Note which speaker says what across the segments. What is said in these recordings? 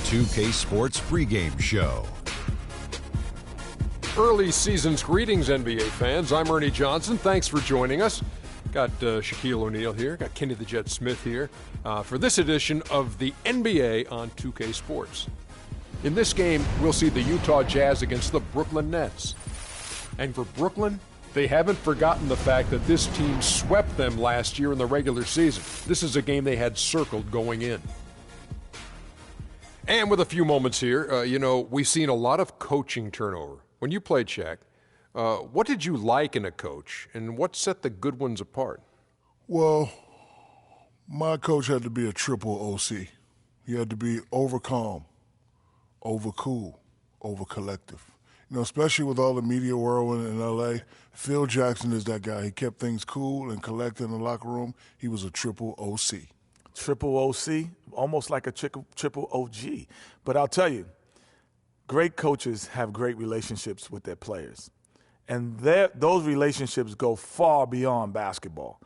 Speaker 1: 2K Sports pregame show.
Speaker 2: Early season's greetings, NBA fans. I'm Ernie Johnson. Thanks for joining us. Got Shaquille O'Neal here. Got Kenny the Jet Smith here for this edition of the NBA on 2K Sports. In this game, we'll see the Utah Jazz against the Brooklyn Nets. And for Brooklyn, they haven't forgotten the fact that this team swept them last year in the regular season. This is a game they had circled going in. And with a few moments here, we've seen a lot of coaching turnover. When you played, Shaq, what did you like in a coach, and what set the good ones apart?
Speaker 3: Well, my coach had to be a triple OC. He had to be over calm, over cool, over collective. Especially with all the media whirlwind in L.A., Phil Jackson is that guy. He kept things cool and collected in the locker room. He was a triple OC.
Speaker 4: Triple OC, almost like a triple OG. But I'll tell you, great coaches have great relationships with their players. And those relationships go far beyond basketball.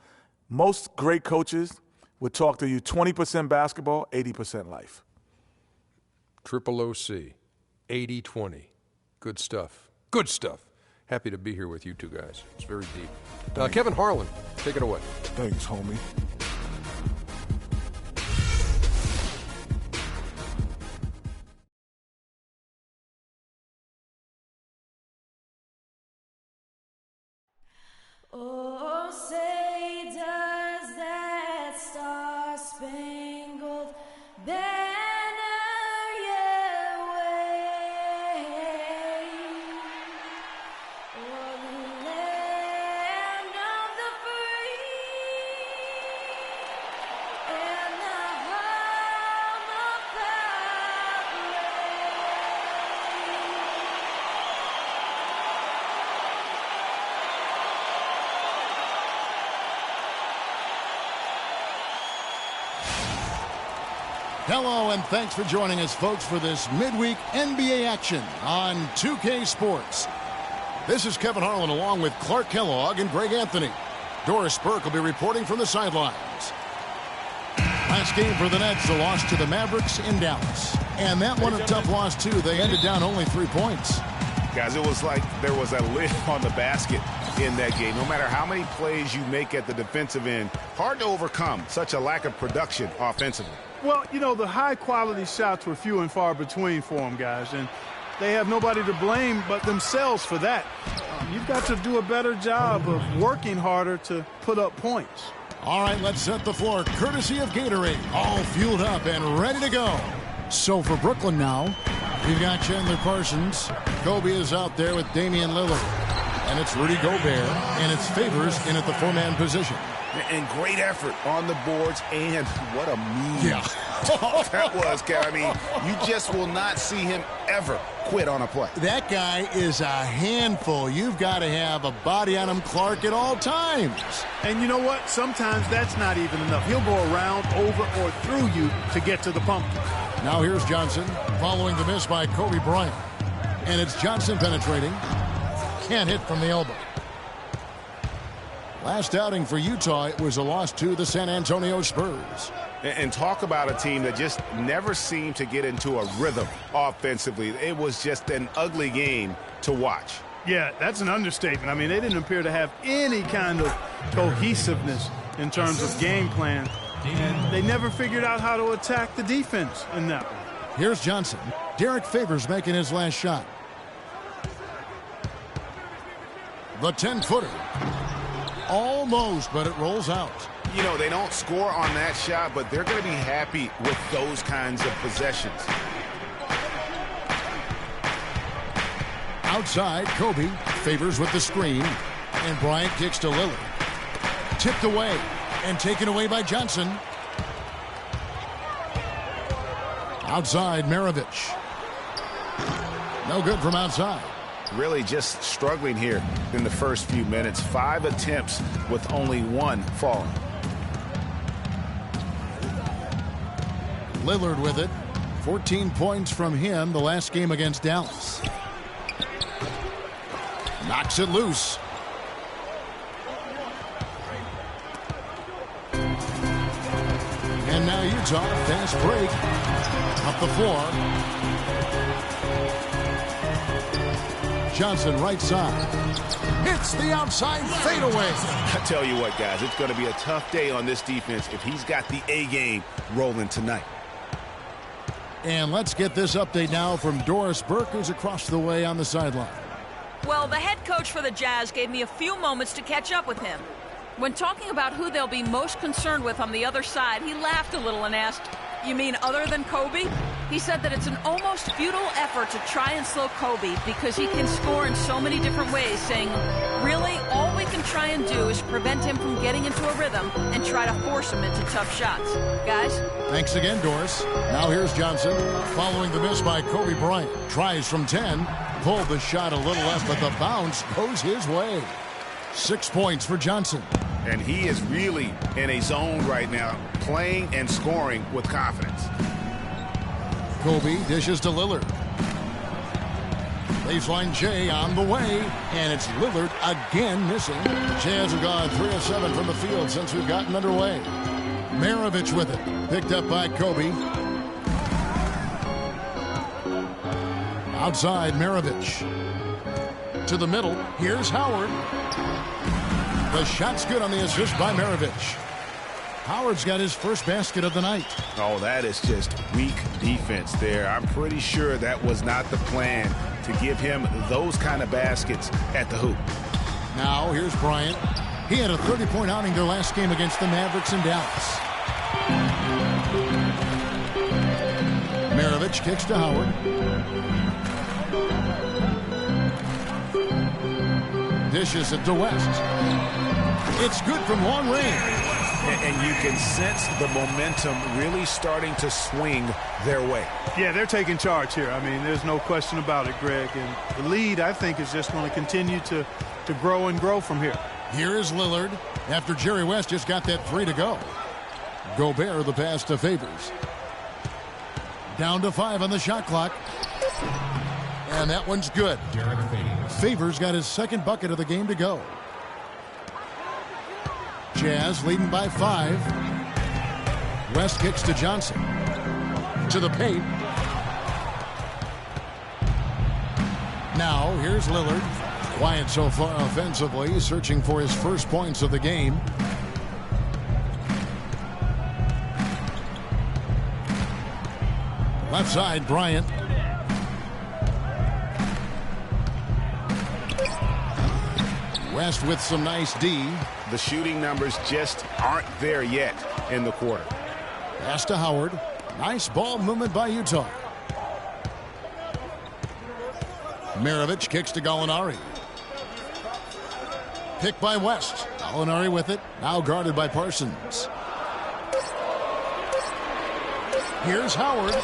Speaker 4: Most great coaches would talk to you 20% basketball, 80% life.
Speaker 2: Triple OC, 80-20. Good stuff. Good stuff. Happy to be here with you two guys. It's very deep. Kevin Harlan, take it away.
Speaker 3: Thanks, homie.
Speaker 5: Oh, say does that star-spangled banner yet wave o'er the land of the free and the home of the brave.
Speaker 6: Hello, and thanks for joining us, folks, for this midweek NBA action on 2K Sports. This is Kevin Harlan along with Clark Kellogg and Greg Anthony. Doris Burke will be reporting from the sidelines. Last game for the Nets, a loss to the Mavericks in Dallas. And that one a tough loss, too. They ended down only 3 points.
Speaker 7: Guys, it was like there was a lid on the basket in that game. No matter how many plays you make at the defensive end, hard to overcome such a lack of production offensively.
Speaker 8: Well, the high-quality shots were few and far between for them, guys, and they have nobody to blame but themselves for that. You've got to do a better job of working harder to put up points.
Speaker 6: All right, let's set the floor, courtesy of Gatorade, all fueled up and ready to go. So for Brooklyn now, we've got Chandler Parsons. Kobe is out there with Damian Lillard. And it's Rudy Gobert, and it's Favors in at the four-man position.
Speaker 7: And great effort on the boards, and what a move.
Speaker 6: Yeah.
Speaker 7: That was, Kev. I mean, you just will not see him ever quit on a play.
Speaker 6: That guy is a handful. You've got to have a body on him, Clark, at all times.
Speaker 8: And you know what? Sometimes that's not even enough. He'll go around, over, or through you to get to the pumpkin.
Speaker 6: Now here's Johnson following the miss by Kobe Bryant. And it's Johnson penetrating. Can't hit from the elbow. Last outing for Utah, it was a loss to the San Antonio Spurs.
Speaker 7: And talk about a team that just never seemed to get into a rhythm offensively. It was just an ugly game to watch.
Speaker 8: Yeah, that's an understatement. I mean, they didn't appear to have any kind of cohesiveness in terms of game plan. And they never figured out how to attack the defense in that one.
Speaker 6: Here's Johnson. Derek Favors making his last shot. The 10-footer. Almost, but it rolls out.
Speaker 7: They don't score on that shot, but they're going to be happy with those kinds of possessions.
Speaker 6: Outside, Kobe Favors with the screen, and Bryant kicks to Lillard. Tipped away and taken away by Johnson. Outside, Maravich. No good from outside.
Speaker 7: Really just struggling here in the first few minutes. 5 attempts with only 1 falling.
Speaker 6: Lillard with it. 14 points from him the last game against Dallas. Knocks it loose. And And now Utah, fast break. Up the floor. Johnson, right side. Hits the outside fadeaway.
Speaker 7: I tell you what, guys, it's going to be a tough day on this defense if he's got the A game rolling tonight.
Speaker 6: And let's get this update now from Doris Burke, who's across the way on the sideline.
Speaker 9: Well, the head coach for the Jazz gave me a few moments to catch up with him. When talking about who they'll be most concerned with on the other side, he laughed a little and asked, "You mean other than Kobe?" He said that it's an almost futile effort to try and slow Kobe because he can score in so many different ways, saying, really, all we can try and do is prevent him from getting into a rhythm and try to force him into tough shots. Guys?
Speaker 6: Thanks again, Doris. Now here's Johnson. Following the miss by Kobe Bryant. Tries from 10. Pulled the shot a little left, but the bounce goes his way. 6 points for Johnson.
Speaker 7: And he is really in a zone right now, playing and scoring with confidence.
Speaker 6: Kobe dishes to Lillard. Baseline Jay on the way, and it's Lillard again missing. Jazz have gone 3 of 7 from the field since we've gotten underway. Maravich with it, picked up by Kobe. Outside, Maravich. To the middle, here's Howard. The shot's good on the assist by Maravich. Howard's got his first basket of the night.
Speaker 7: Oh, that is just weak defense there. I'm pretty sure that was not the plan to give him those kind of baskets at the hoop.
Speaker 6: Now, here's Bryant. He had a 30-point outing their last game against the Mavericks in Dallas. Maravich kicks to Howard. Dishes it to West. It's good from long range.
Speaker 7: And you can sense the momentum really starting to swing their way.
Speaker 8: Yeah, they're taking charge here. I mean, there's no question about it, Greg. And the lead, I think, is just going to continue to grow and grow from here.
Speaker 6: Here is Lillard after Jerry West just got that 3 to go. Gobert the pass to Favors. Down to 5 on the shot clock. And that one's good. Favors got his second bucket of the game to go. Jazz leading by 5. West kicks to Johnson. To the paint. Now, here's Lillard. Quiet so far offensively, searching for his first points of the game. Left side, Bryant. West with some nice D.
Speaker 7: The shooting numbers just aren't there yet in the quarter.
Speaker 6: Pass to Howard. Nice ball movement by Utah. Maravich kicks to Gallinari. Picked by West. Gallinari with it. Now guarded by Parsons. Here's Howard.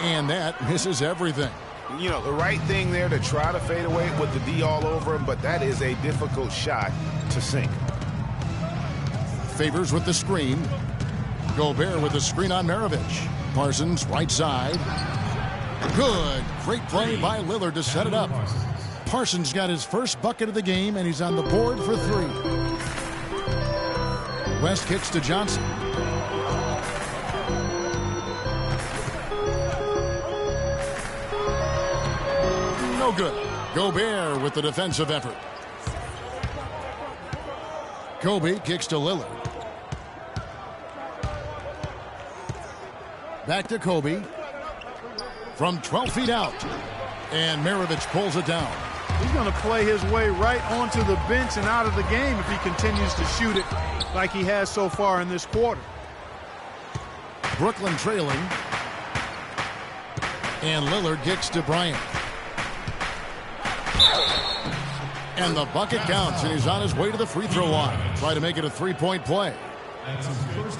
Speaker 6: And that misses everything.
Speaker 7: You know, the right thing there to try to fade away with the D all over him, but that is a difficult shot to sink.
Speaker 6: Favors with the screen. Gobert with the screen on Maravich. Parsons, right side. Good. Great play by Lillard to set it up. Parsons got his first bucket of the game, and he's on the board for 3. West kicks to Johnson. No good. Gobert with the defensive effort. Kobe kicks to Lillard. Back to Kobe. From 12 feet out. And Maravich pulls it down.
Speaker 8: He's going to play his way right onto the bench and out of the game if he continues to shoot it like he has so far in this quarter.
Speaker 6: Brooklyn trailing. And Lillard kicks to Bryant. And the bucket counts, and he's on his way to the free throw line. Try to make it a 3-point play.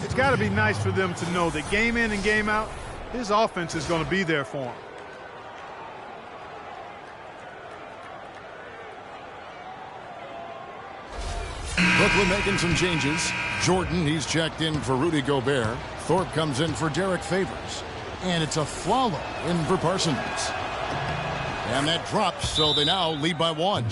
Speaker 8: It's got to be nice for them to know that game in and game out, his offense is going to be there for him.
Speaker 6: Brooklyn making some changes. Jordan, he's checked in for Rudy Gobert. Thorpe comes in for Derek Favors. And it's a Flalo in for Parsons. And that drops, so they now lead by 1.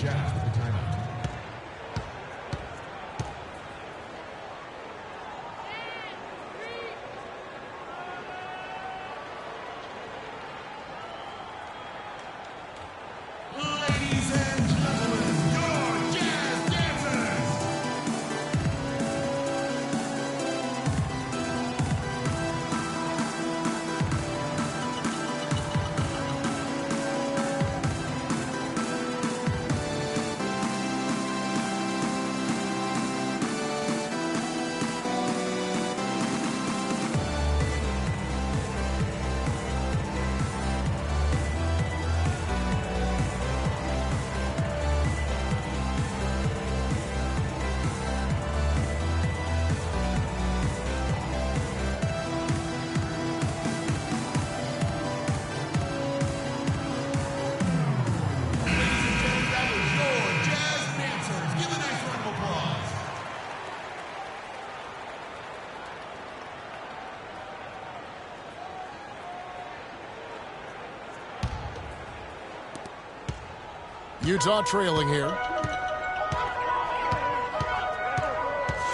Speaker 6: Utah trailing here.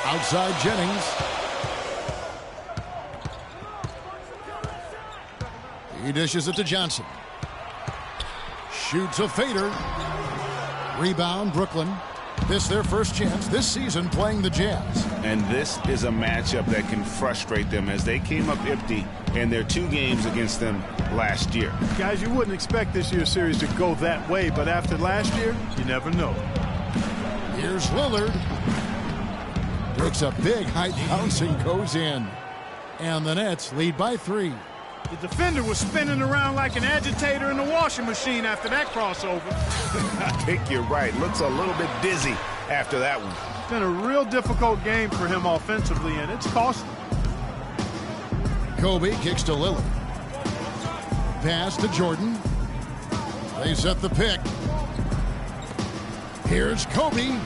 Speaker 6: Outside Jennings. He dishes it to Johnson. Shoots a fader. Rebound, Brooklyn. This their first chance this season playing the Jazz.
Speaker 7: And this is a matchup that can frustrate them as they came up empty in their 2 games against them last year.
Speaker 8: Guys, you wouldn't expect this year's series to go that way, but after last year, you never know.
Speaker 6: Here's Lillard. Takes a big height bouncing, goes in. And the Nets lead by 3.
Speaker 8: The defender was spinning around like an agitator in a washing machine after that crossover.
Speaker 7: I think you're right. Looks a little bit dizzy after that one.
Speaker 8: It's been a real difficult game for him offensively, and it's costly.
Speaker 6: Kobe kicks to Lillard. Pass to Jordan. They set the pick. Here's Kobe.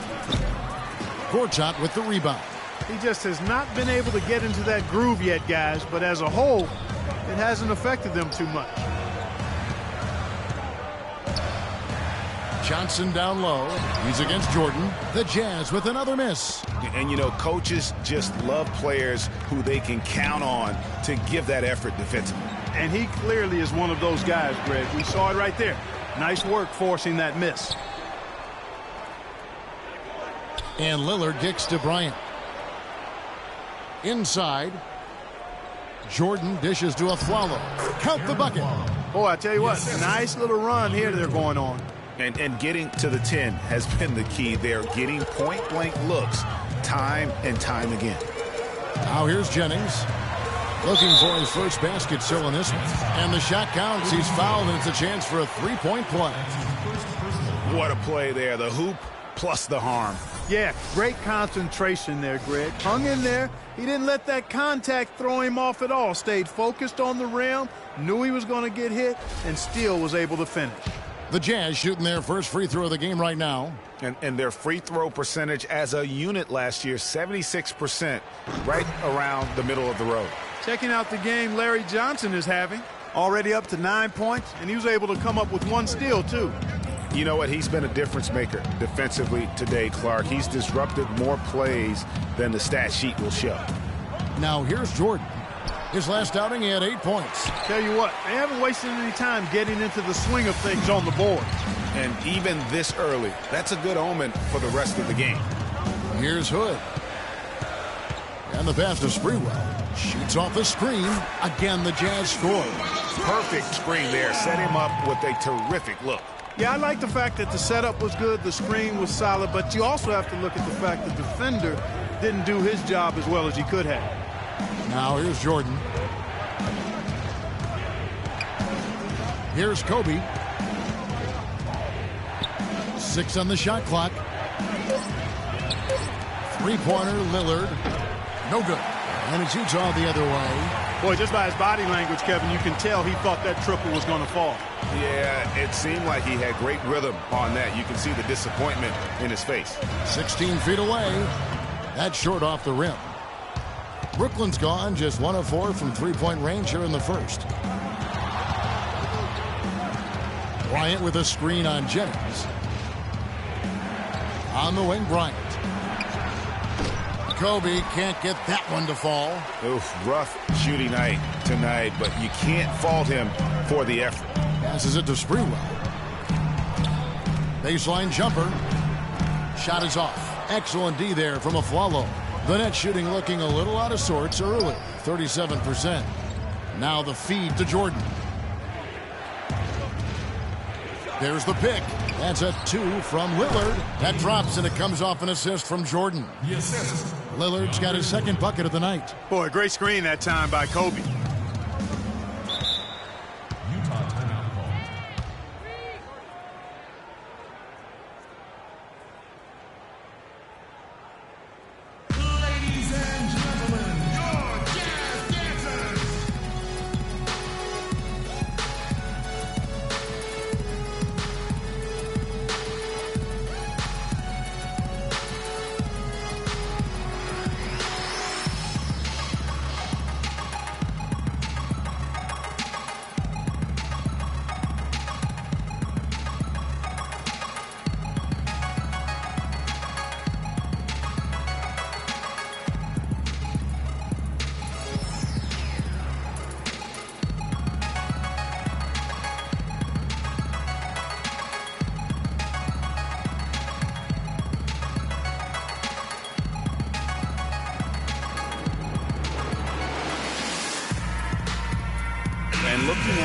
Speaker 6: Gortat with the rebound.
Speaker 8: He just has not been able to get into that groove yet, guys, but as a whole, it hasn't affected them too much.
Speaker 6: Johnson down low. He's against Jordan. The Jazz with another miss.
Speaker 7: And, you know, coaches just love players who they can count on to give that effort defensively.
Speaker 8: And he clearly is one of those guys, Greg. We saw it right there. Nice work forcing that miss.
Speaker 6: And Lillard kicks to Bryant. Inside. Jordan dishes to Afflalo. Count the bucket.
Speaker 8: Boy, I tell you what, nice little run here they're going on.
Speaker 7: And getting to the 10 has been the key. They're getting point-blank looks time and time again.
Speaker 6: Now here's Jennings. Looking for his first basket still in this one. And the shot counts. He's fouled, and it's a chance for a 3-point play.
Speaker 7: What a play there. The hoop plus the harm.
Speaker 8: Yeah, great concentration there, Greg. Hung in there. He didn't let that contact throw him off at all. Stayed focused on the rim, knew he was going to get hit, and still was able to finish.
Speaker 6: The Jazz shooting their first free throw of the game right now.
Speaker 7: And their free throw percentage as a unit last year, 76%, right around the middle of the road.
Speaker 8: Checking out the game Larry Johnson is having. Already up to 9 points, and he was able to come up with 1 steal, too.
Speaker 7: You know what? He's been a difference maker defensively today, Clark. He's disrupted more plays than the stat sheet will show.
Speaker 6: Now here's Jordan. His last outing, he had 8 points.
Speaker 8: Tell you what, they haven't wasted any time getting into the swing of things on the board.
Speaker 7: And even this early, that's a good omen for the rest of the game.
Speaker 6: Here's Hood. And the pass to Sprewell. Shoots off the screen. Again, the Jazz score.
Speaker 7: Perfect screen there. Set him up with a terrific look.
Speaker 8: Yeah, I like the fact that the setup was good, the screen was solid, but you also have to look at the fact that the defender didn't do his job as well as he could have.
Speaker 6: Now here's Jordan. Here's Kobe. 6 on the shot clock. 3-pointer, Lillard. No good. And it's Utah the other way.
Speaker 8: Boy, just by his body language, Kevin, you can tell he thought that triple was going to fall.
Speaker 7: Yeah, it seemed like he had great rhythm on that. You can see the disappointment in his face.
Speaker 6: 16 feet away. That's short off the rim. Brooklyn's gone, just 1 of 4 from 3-point range here in the first. Bryant with a screen on Jennings. On the wing, Bryant. Kobe can't get that one to fall.
Speaker 7: Oof, rough shooting night tonight, but you can't fault him for the effort.
Speaker 6: Passes it to Sprewell. Baseline jumper. Shot is off. Excellent D there from Afflalo. The net shooting looking a little out of sorts early. 37%. Now the feed to Jordan. There's the pick. That's a 2 from Lillard. That drops, and it comes off an assist from Jordan. Yes. Lillard's got his second bucket of the night.
Speaker 8: Boy, great screen that time by Kobe.
Speaker 10: Utah timeout call. Ladies and gentlemen, your Jazz dancers.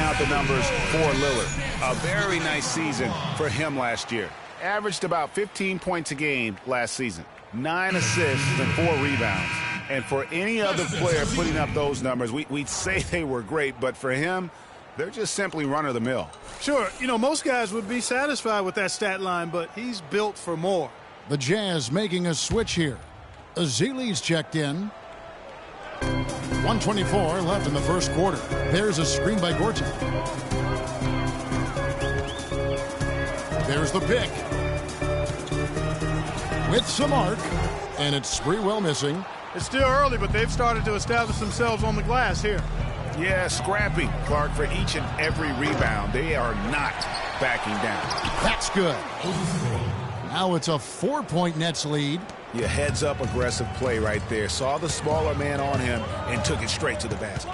Speaker 7: out the numbers for Lillard. A very nice season for him last year. Averaged about 15 points a game last season. 9 assists and 4 rebounds. And for any other player putting up those numbers, we'd say they were great, but for him, they're just simply run-of-the-mill.
Speaker 8: Sure, most guys would be satisfied with that stat line, but he's built for more.
Speaker 6: The Jazz making a switch here. Ezeli's checked in. 1:24 left in the first quarter. There's a screen by Gortat. There's the pick. With some arc, and it's Sprewell missing.
Speaker 8: It's still early, but they've started to establish themselves on the glass here.
Speaker 7: Yeah, scrappy, Clark, for each and every rebound. They are not backing down.
Speaker 6: That's good. Now it's a 4-point Nets lead.
Speaker 7: Yeah, heads-up aggressive play right there. Saw the smaller man on him and took it straight to the basket.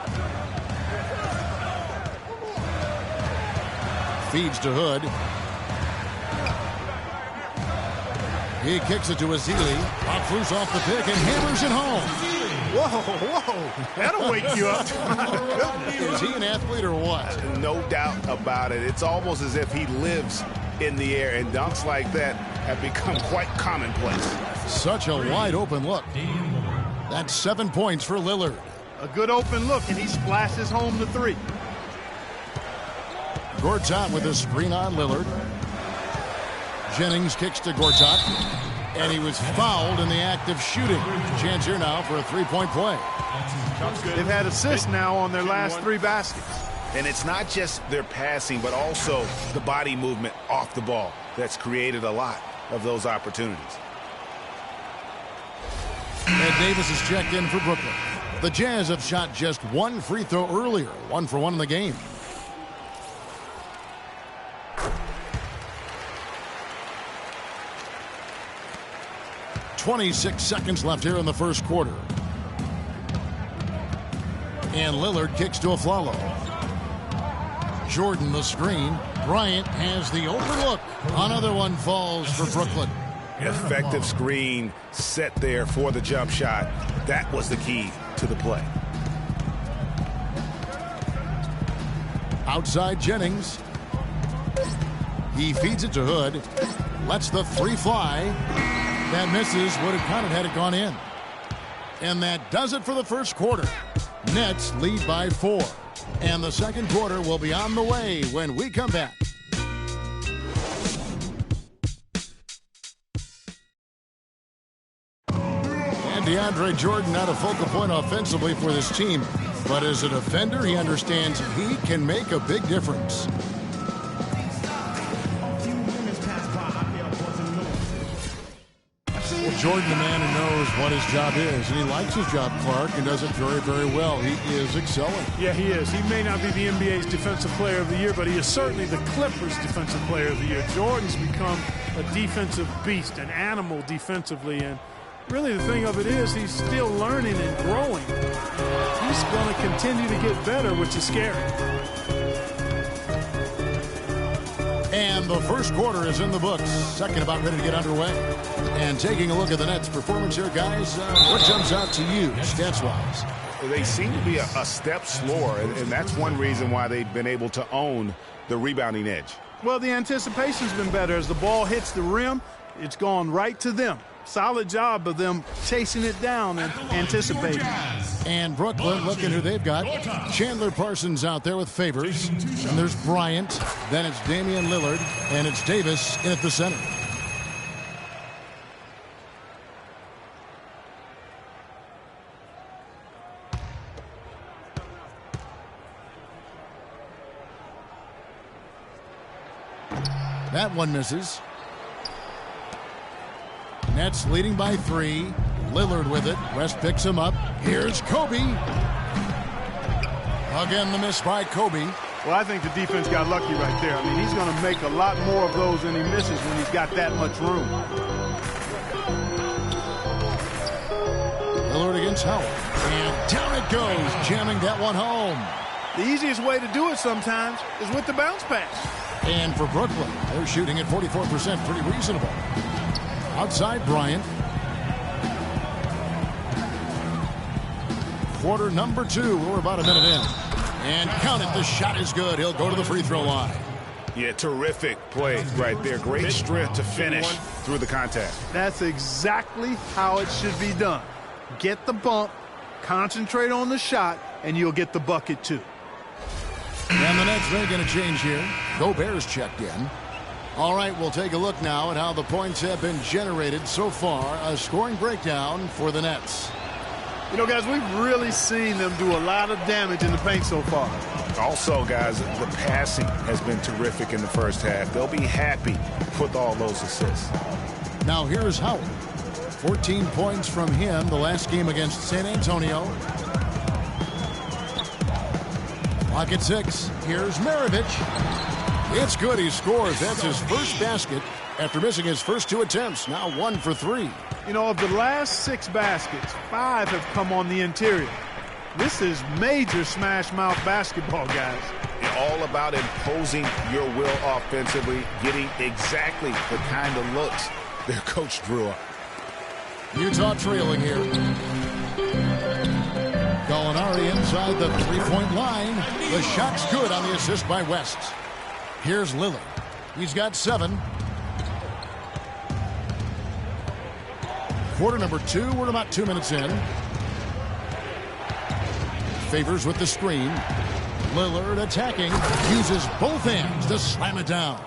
Speaker 6: Feeds to Hood. He kicks it to Ezeli. Pops loose off the pick and hammers it home.
Speaker 8: Whoa. That'll wake you up.
Speaker 6: Is he an athlete or what?
Speaker 7: No doubt about it. It's almost as if he lives in the air, and dunks like that have become quite commonplace.
Speaker 6: Such a wide open look. That's 7 points for Lillard.
Speaker 8: A good open look, and he splashes home the 3.
Speaker 6: Gortat with a screen on Lillard. Jennings kicks to Gortat, and he was fouled in the act of shooting. Chance here now for a 3-point play.
Speaker 8: They've had assists now on their last 3 baskets.
Speaker 7: And it's not just their passing, but also the body movement off the ball that's created a lot of those opportunities.
Speaker 6: Ed Davis is checked in for Brooklyn. The Jazz have shot just 1 free throw earlier, 1 for 1 in the game. .26 seconds left here in the first quarter. And Lillard kicks to Afflalo. Jordan the screen. Bryant has the open look. Another one falls for Brooklyn.
Speaker 7: Effective screen set there for the jump shot. That was the key to the play.
Speaker 6: Outside Jennings. He feeds it to Hood. Lets the 3 fly. That misses. Would have counted had it gone in. And that does it for the first quarter. Nets lead by 4. And the second quarter will be on the way when we come back. And DeAndre Jordan not a focal point offensively for this team. But as a defender, he understands he can make a big difference. Jordan, the man who knows what his job is, and he likes his job, Clark, and does it very, very well. He is excelling.
Speaker 8: Yeah, he is. He may not be the NBA's Defensive Player of the Year, but he is certainly the Clippers' Defensive Player of the Year. Jordan's become a defensive beast, an animal defensively, and really the thing of it is he's still learning and growing. He's going to continue to get better, which is scary.
Speaker 6: And the first quarter is in the books. Second about ready to get underway. And taking a look at the Nets' performance here, guys, what jumps out to you, stats-wise?
Speaker 7: They seem to be a step slower, and that's one reason why they've been able to own the rebounding edge.
Speaker 8: Well, the anticipation's been better. As the ball hits the rim, it's gone right to them. Solid job of them chasing it down and anticipating.
Speaker 6: And Brooklyn, looking who they've got. Chandler Parsons out there with Favors. And there's Bryant. Then it's Damian Lillard. And it's Davis in at the center. That one misses. Nets leading by 3. Lillard with it. West picks him up. Here's Kobe. Again, the miss by Kobe.
Speaker 8: Well, I think the defense got lucky right there. I mean, he's going to make a lot more of those than he misses when he's got that much room.
Speaker 6: Lillard against Howard. And down it goes, jamming that one home.
Speaker 8: The easiest way to do it sometimes is with the bounce pass.
Speaker 6: And for Brooklyn, they're shooting at 44%, pretty reasonable. Outside Bryant. Quarter number 2. We're about a minute in. And count it, the shot is good. He'll go to the free throw line.
Speaker 7: Yeah, terrific play right there. Great strength to finish through the contact.
Speaker 8: That's exactly how it should be done. Get the bump, concentrate on the shot, and you'll get the bucket too.
Speaker 6: And the Nets making a change here. Gobert's checked in. All right, we'll take a look now at how the points have been generated so far. A scoring breakdown for the Nets.
Speaker 8: You know, guys, we've really seen them do a lot of damage in the paint so far.
Speaker 7: Also, guys, the passing has been terrific in the first half. They'll be happy with all those assists.
Speaker 6: Now here's Howard. 14 points from him the last game against San Antonio. Clock at 6. Here's Maravich. It's good. He scores. That's his first basket after missing his first 2 attempts. Now 1 for 3.
Speaker 8: You know, of the last 6 baskets, 5 have come on the interior. This is major smash mouth basketball, guys.
Speaker 7: All about imposing your will offensively, getting exactly the kind of looks their coach drew up.
Speaker 6: Utah trailing here. Gallinari inside the three-point line. The shot's good on the assist by West. Here's Lillard. He's got 7. Quarter number 2. We're about 2 minutes in. Favors with the screen. Lillard attacking. Uses both hands to slam it down.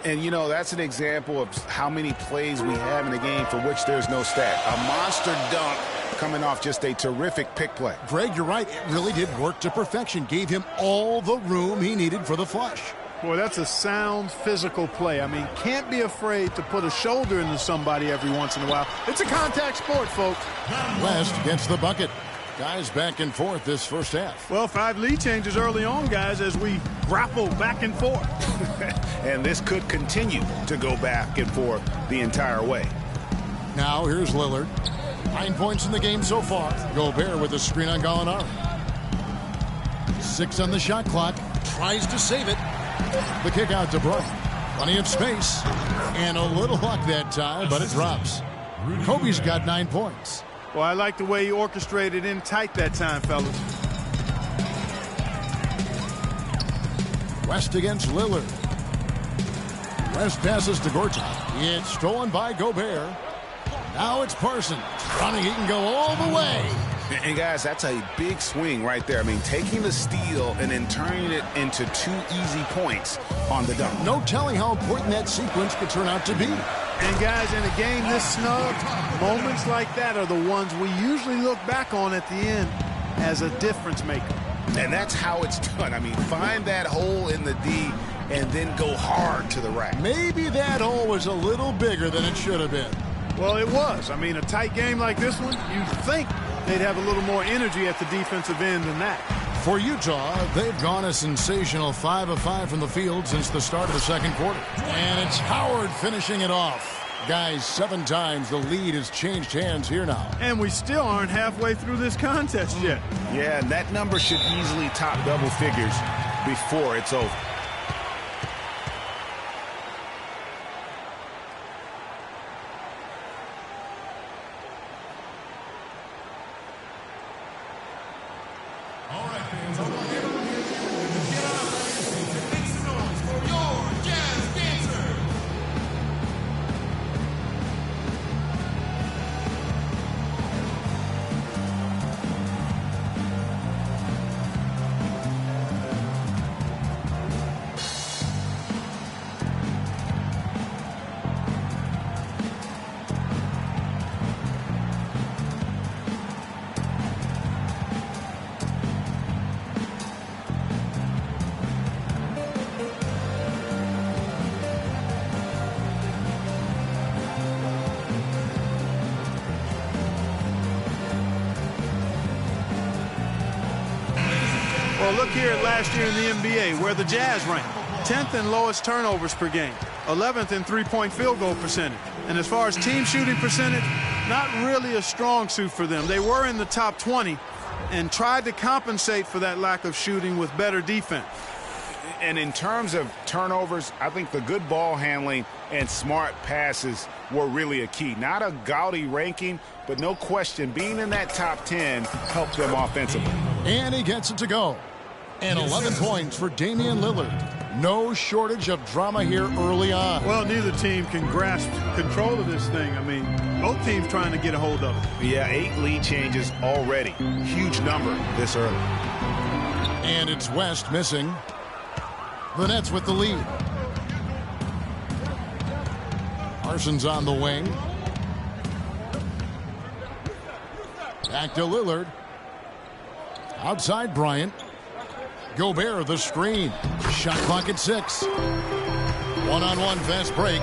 Speaker 7: And, you know, that's an example of how many plays we have in the game for which there's no stat. A monster dunk coming off just a terrific pick play.
Speaker 6: Greg, you're right. It really did work to perfection. Gave him all the room he needed for the flush.
Speaker 8: Boy, that's a sound physical play. I mean, can't be afraid to put a shoulder into somebody every once in a while. It's a contact sport, folks.
Speaker 6: West gets the bucket. Guys back and forth this first half.
Speaker 8: Well, 5 lead changes early on, guys, as we grapple back and forth.
Speaker 7: And this could continue to go back and forth the entire way.
Speaker 6: Now here's Lillard. 9 points in the game so far. Gobert with a screen on Gallinari. 6 on the shot clock. Tries to save it. The kick out to Brook. Plenty of space. And a little luck that time, but it drops. Kobe's got 9 points.
Speaker 8: Well, I like the way he orchestrated in tight that time, fellas.
Speaker 6: West against Lillard. West passes to Gortat. It's stolen by Gobert. Now it's Parsons. Running, he can go all the way.
Speaker 7: And guys, that's a big swing right there. I mean, taking the steal and then turning it into 2 easy points on the dunk.
Speaker 6: No telling how important that sequence could turn out to be.
Speaker 8: And guys, in a game this snug, moments like that are the ones we usually look back on at the end as a difference maker.
Speaker 7: And that's how it's done. I mean, find that hole in the D and then go hard to the rack.
Speaker 6: Maybe that hole was a little bigger than it should have been.
Speaker 8: Well, it was. I mean, a tight game like this one, you'd think they'd have a little more energy at the defensive end than that.
Speaker 6: For Utah, they've gone a sensational 5 of 5 from the field since the start of the second quarter. And it's Howard finishing it off. Guys, 7 times the lead has changed hands here now.
Speaker 8: And we still aren't halfway through this contest yet.
Speaker 7: Yeah, and that number should easily top double figures before it's over.
Speaker 8: Well, look here at last year in the NBA, where the Jazz ranked 10th in lowest turnovers per game, 11th in three-point field goal percentage. And as far as team shooting percentage, not really a strong suit for them. They were in the top 20 and tried to compensate for that lack of shooting with better defense.
Speaker 7: And in terms of turnovers, I think the good ball handling and smart passes were really a key. Not a gaudy ranking, but no question, being in that top 10 helped them offensively.
Speaker 6: And he gets it to go. And 11 points for Damian Lillard. No shortage of drama here early on.
Speaker 8: Well, neither team can grasp control of this thing. I mean, both teams trying to get a hold of it.
Speaker 7: Yeah, 8 lead changes already. Huge number this early.
Speaker 6: And it's West missing. The Nets with the lead. Parsons on the wing. Back to Lillard. Outside Bryant. Gobert the screen. Shot clock at 6. One-on-one fast break.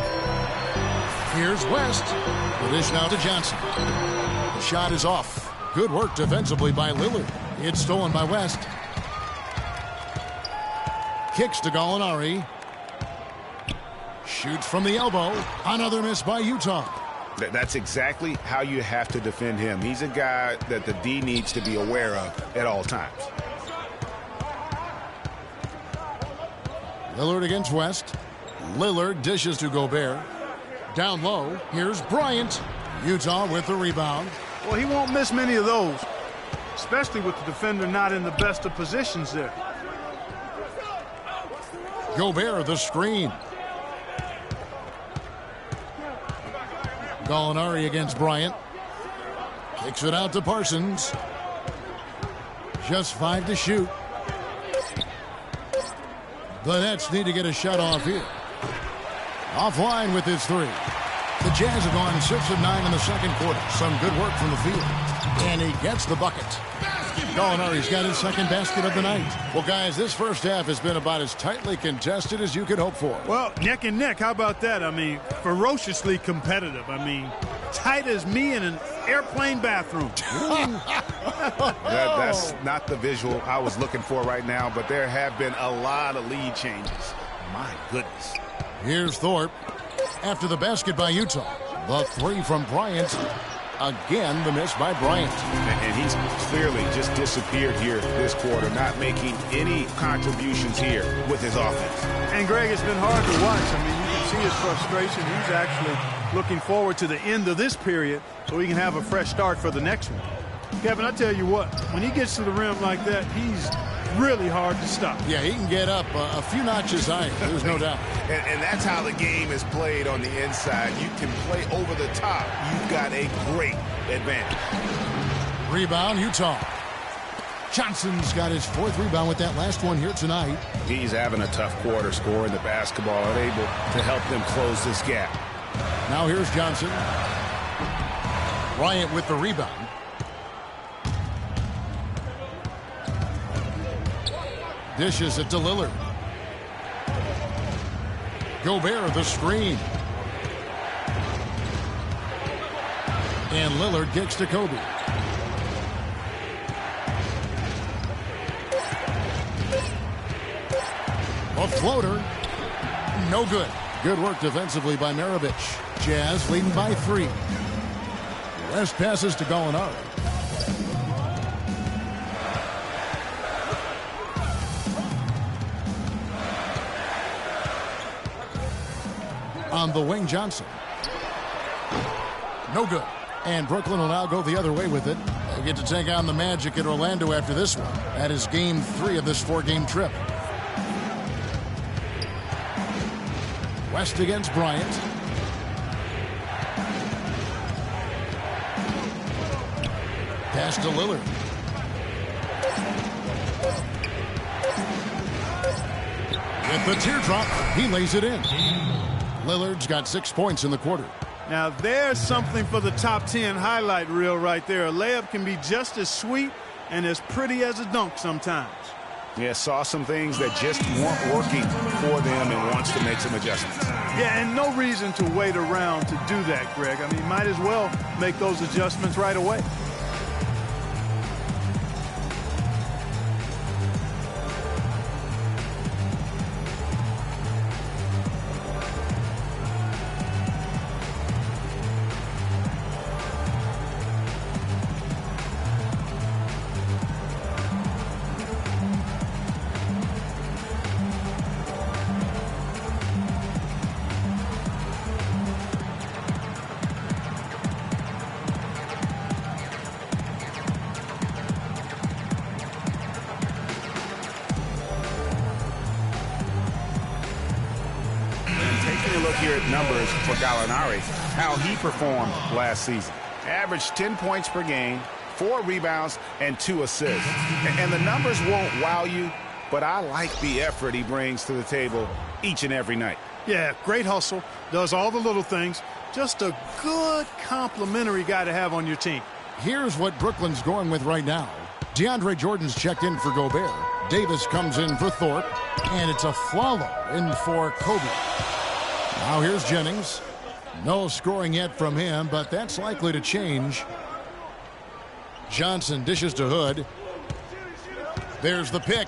Speaker 6: Here's West. The dish now to Johnson. The shot is off. Good work defensively by Lillard. It's stolen by West. Kicks to Gallinari. Shoots from the elbow. Another miss by Utah.
Speaker 7: That's exactly how you have to defend him. He's a guy that the D needs to be aware of at all times.
Speaker 6: Lillard against West. Lillard dishes to Gobert. Down low, here's Bryant. Utah with the rebound.
Speaker 8: Well, he won't miss many of those, especially with the defender not in the best of positions there.
Speaker 6: Gobert the screen. Gallinari against Bryant. Kicks it out to Parsons. Just 5 to shoot. The Nets need to get a shot off here. Offline with his 3. The Jazz have gone 6 of 9 in the second quarter. Some good work from the field. And he gets the bucket. Gallinari's got his second basket of the night. Well, guys, this first half has been about as tightly contested as you could hope for.
Speaker 8: Well, neck and neck. How about that? I mean, ferociously competitive. I mean, tight as me in an airplane bathroom.
Speaker 7: That's not the visual I was looking for right now, but there have been a lot of lead changes. My goodness.
Speaker 6: Here's Thorpe. After the basket by Utah. The 3 from Bryant. Again, the miss by Bryant.
Speaker 7: And he's clearly just disappeared here this quarter, not making any contributions here with his offense.
Speaker 8: And, Greg, it's been hard to watch. I mean, you can see his frustration. He's actually looking forward to the end of this period so he can have a fresh start for the next one. Kevin, I tell you what, when he gets to the rim like that, he's really hard to stop.
Speaker 6: Yeah, he can get up a few notches higher, there's no doubt.
Speaker 7: And that's how the game is played on the inside. You can play over the top. You've got a great advantage.
Speaker 6: Rebound, Utah. Johnson's got his 4th rebound with that last one here tonight.
Speaker 7: He's having a tough quarter scoring the basketball and able to help them close this gap.
Speaker 6: Now here's Johnson. Bryant with the rebound. Dishes it to Lillard. Gobert the screen. And Lillard kicks to Kobe. A floater. No good. Good work defensively by Maravich. Jazz leading by 3. West passes to Gallinari. On the wing, Johnson. No good. And Brooklyn will now go the other way with it. They get to take on the Magic at Orlando after this one. That is game 3 of this 4-game trip. West against Bryant. Pass to Lillard. With the teardrop, he lays it in. Lillard's got 6 points in the quarter.
Speaker 8: Now there's something for the top 10 highlight reel right there. A layup can be just as sweet and as pretty as a dunk sometimes.
Speaker 7: Yeah, saw some things that just weren't working for them and wants to make some adjustments.
Speaker 8: Yeah, and no reason to wait around to do that, Greg. I mean, might as well make those adjustments right away.
Speaker 7: you look here at numbers for Gallinari, how he performed last season. Averaged 10 points per game, 4 rebounds, and 2 assists. And the numbers won't wow you, but I like the effort he brings to the table each and every night.
Speaker 8: Yeah, great hustle, does all the little things. Just a good complimentary guy to have on your team.
Speaker 6: Here's what Brooklyn's going with right now. DeAndre Jordan's checked in for Gobert. Davis comes in for Thorpe. And it's a Flalo in for Kobe. Now here's Jennings. No scoring yet from him, but that's likely to change. Johnson dishes to Hood. There's the pick.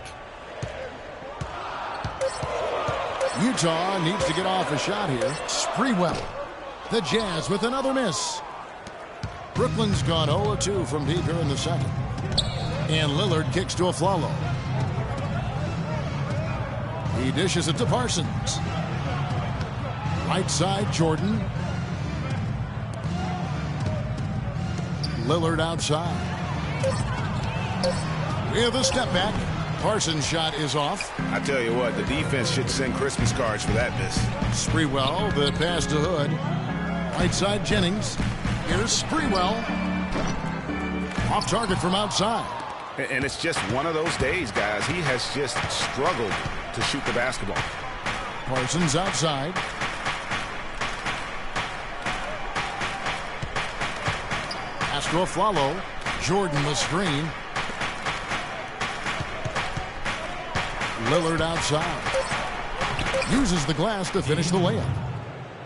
Speaker 6: Utah needs to get off a shot here. Sprewell. The Jazz with another miss. Brooklyn's gone 0-2 from deep here in the second. And Lillard kicks to Afflalo. He dishes it to Parsons. Right side, Jordan. Lillard outside. With a step back. Parsons' shot is off.
Speaker 7: I tell you what, the defense should send Christmas cards for that miss.
Speaker 6: Sprewell, the pass to Hood. Right side, Jennings. Here's Sprewell. Off target from outside.
Speaker 7: And it's just one of those days, guys. He has just struggled to shoot the basketball.
Speaker 6: Parsons outside. Pass to Afflalo. Jordan the screen. Lillard outside. Uses the glass to finish the layup.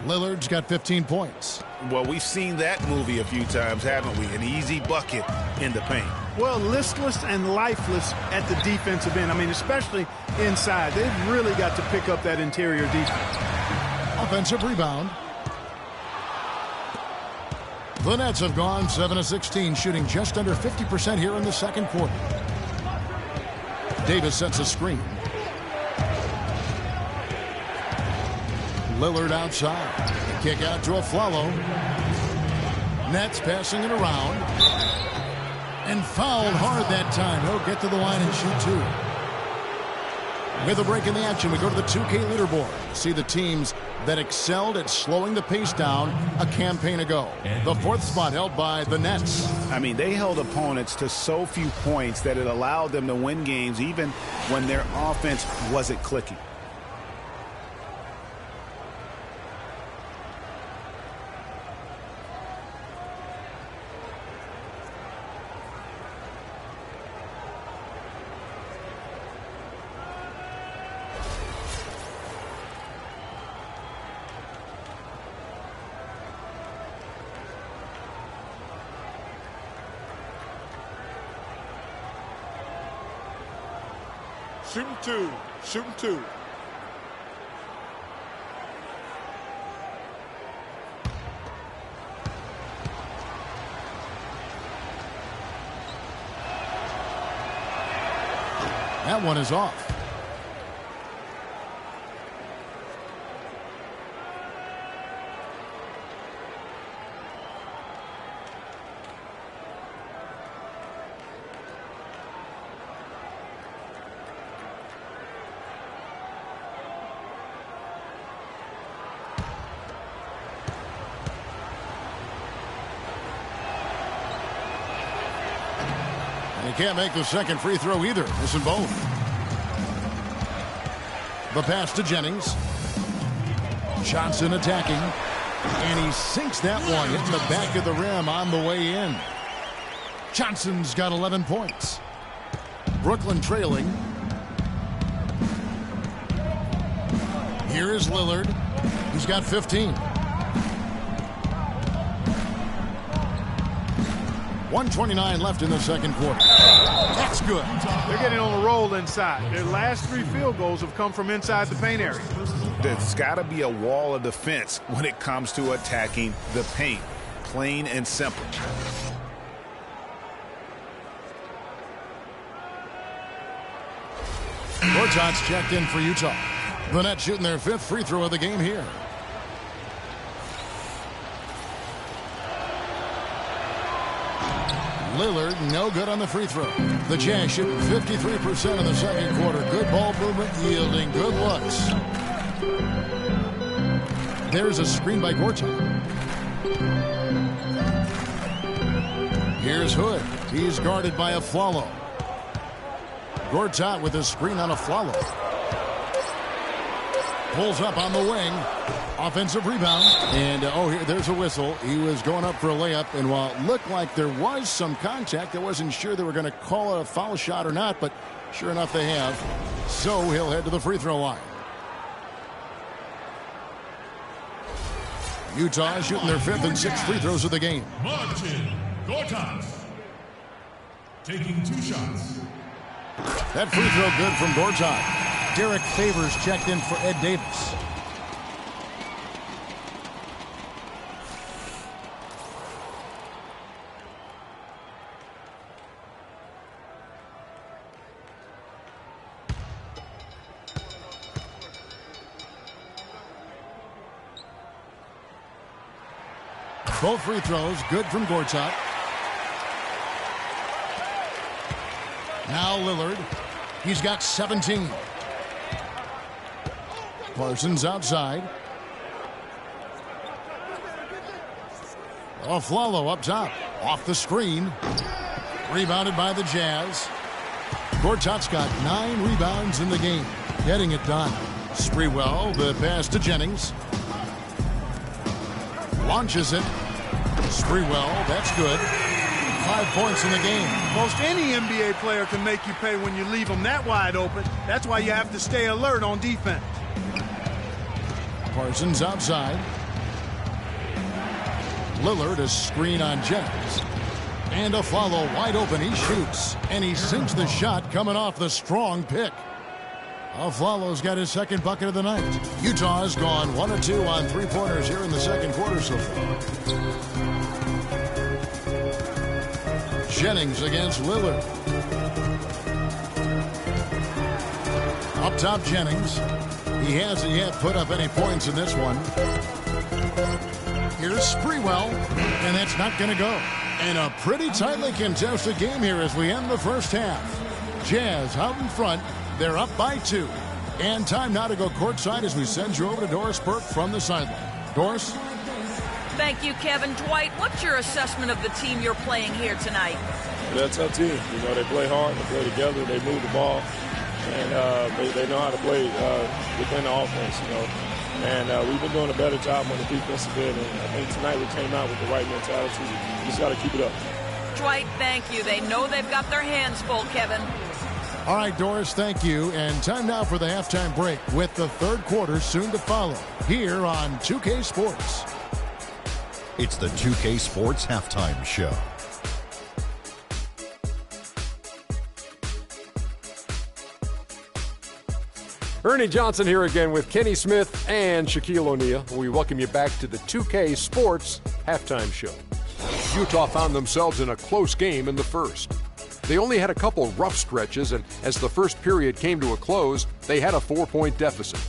Speaker 6: Lillard's got 15 points.
Speaker 7: Well, we've seen that movie a few times, haven't we? An easy bucket in the paint.
Speaker 8: Well, listless and lifeless at the defensive end. I mean, especially inside. They've really got to pick up that interior defense.
Speaker 6: Offensive rebound. The Nets have gone 7-16, shooting just under 50% here in the second quarter. Davis sets a screen. Lillard outside. The kick out to Afflalo. Nets passing it around. And fouled hard that time. He'll get to the line and shoot two. With a break in the action, we go to the 2K leaderboard. See the teams that excelled at slowing the pace down a campaign ago. The 4th spot held by the Nets.
Speaker 7: I mean, they held opponents to so few points that it allowed them to win games even when their offense wasn't clicking.
Speaker 3: Shooting two. Shooting two.
Speaker 6: That one is off. He can't make the second free throw either. Missing both. The pass to Jennings. Johnson attacking. And he sinks that one, hitting the back of the rim on the way in. Johnson's got 11 points. Brooklyn trailing. Here is Lillard. He's got 15. 1:29 left in the second quarter. That's good.
Speaker 8: They're getting on a roll inside. Their last 3 field goals have come from inside the paint area.
Speaker 7: There's got to be a wall of defense when it comes to attacking the paint. Plain and simple.
Speaker 6: Gortat's checked in for Utah. The Nets shooting their 5th free throw of the game here. Lillard, no good on the free throw. The Jazz shooting 53% in the second quarter. Good ball movement, yielding good looks. There's a screen by Gortat. Here's Hood. He's guarded by Afflalo. Gortat with a screen on Afflalo. Pulls up on the wing. Offensive rebound. And, here, there's a whistle. He was going up for a layup. And while it looked like there was some contact, I wasn't sure they were going to call it a foul shot or not. But sure enough, they have. So he'll head to the free throw line. Utah shooting their 5th and 6th free throws of the game.
Speaker 10: Marcin Gortat taking 2 shots.
Speaker 6: That free throw good from Gortat.
Speaker 11: Derek Favors checked in for Ed Davis.
Speaker 6: Both free throws good from Gortat. Now Lillard. He's got 17. Parsons outside. Afflalo up top. Off the screen. Rebounded by the Jazz. Gortat's got 9 rebounds in the game. Getting it done. Sprewell, the pass to Jennings. Launches it. Sprewell, that's good. 5 points in the game.
Speaker 8: Most any NBA player can make you pay when you leave them that wide open. That's why you have to stay alert on defense.
Speaker 6: Parsons outside. Lillard, a screen on Jennings. And Afflalo wide open. He shoots. And he sinks the shot coming off the strong pick. Afflalo's got his 2nd bucket of the night. Utah has gone 1 of 2 on 3-pointers here in the 2nd quarter so far. Jennings against Lillard. Up top, Jennings. He hasn't yet put up any points in this one. Here's Sprewell, and that's not going to go. And a pretty tightly contested game here as we end the first half. Jazz out in front. They're up by 2. And time now to go courtside as we send you over to Doris Burke from the sideline. Doris?
Speaker 9: Thank you, Kevin. Dwight, what's your assessment of the team you're playing here tonight?
Speaker 12: They're a tough team. You know, they play hard, they play together, they move the ball, and they know how to play within the offense, you know. And we've been doing a better job on the defensive end, and I think tonight we came out with the right mentality. We just got to keep it up.
Speaker 9: Dwight, thank you. They know they've got their hands full, Kevin.
Speaker 6: All right, Doris, thank you. And time now for the halftime break with the 3rd quarter soon to follow here on 2K Sports.
Speaker 1: It's the 2K Sports Halftime Show.
Speaker 2: Ernie Johnson here again with Kenny Smith and Shaquille O'Neal. We welcome you back to the 2K Sports Halftime Show. Utah found themselves in a close game in the first. They only had a couple rough stretches, and as the first period came to a close, they had a 4-point deficit.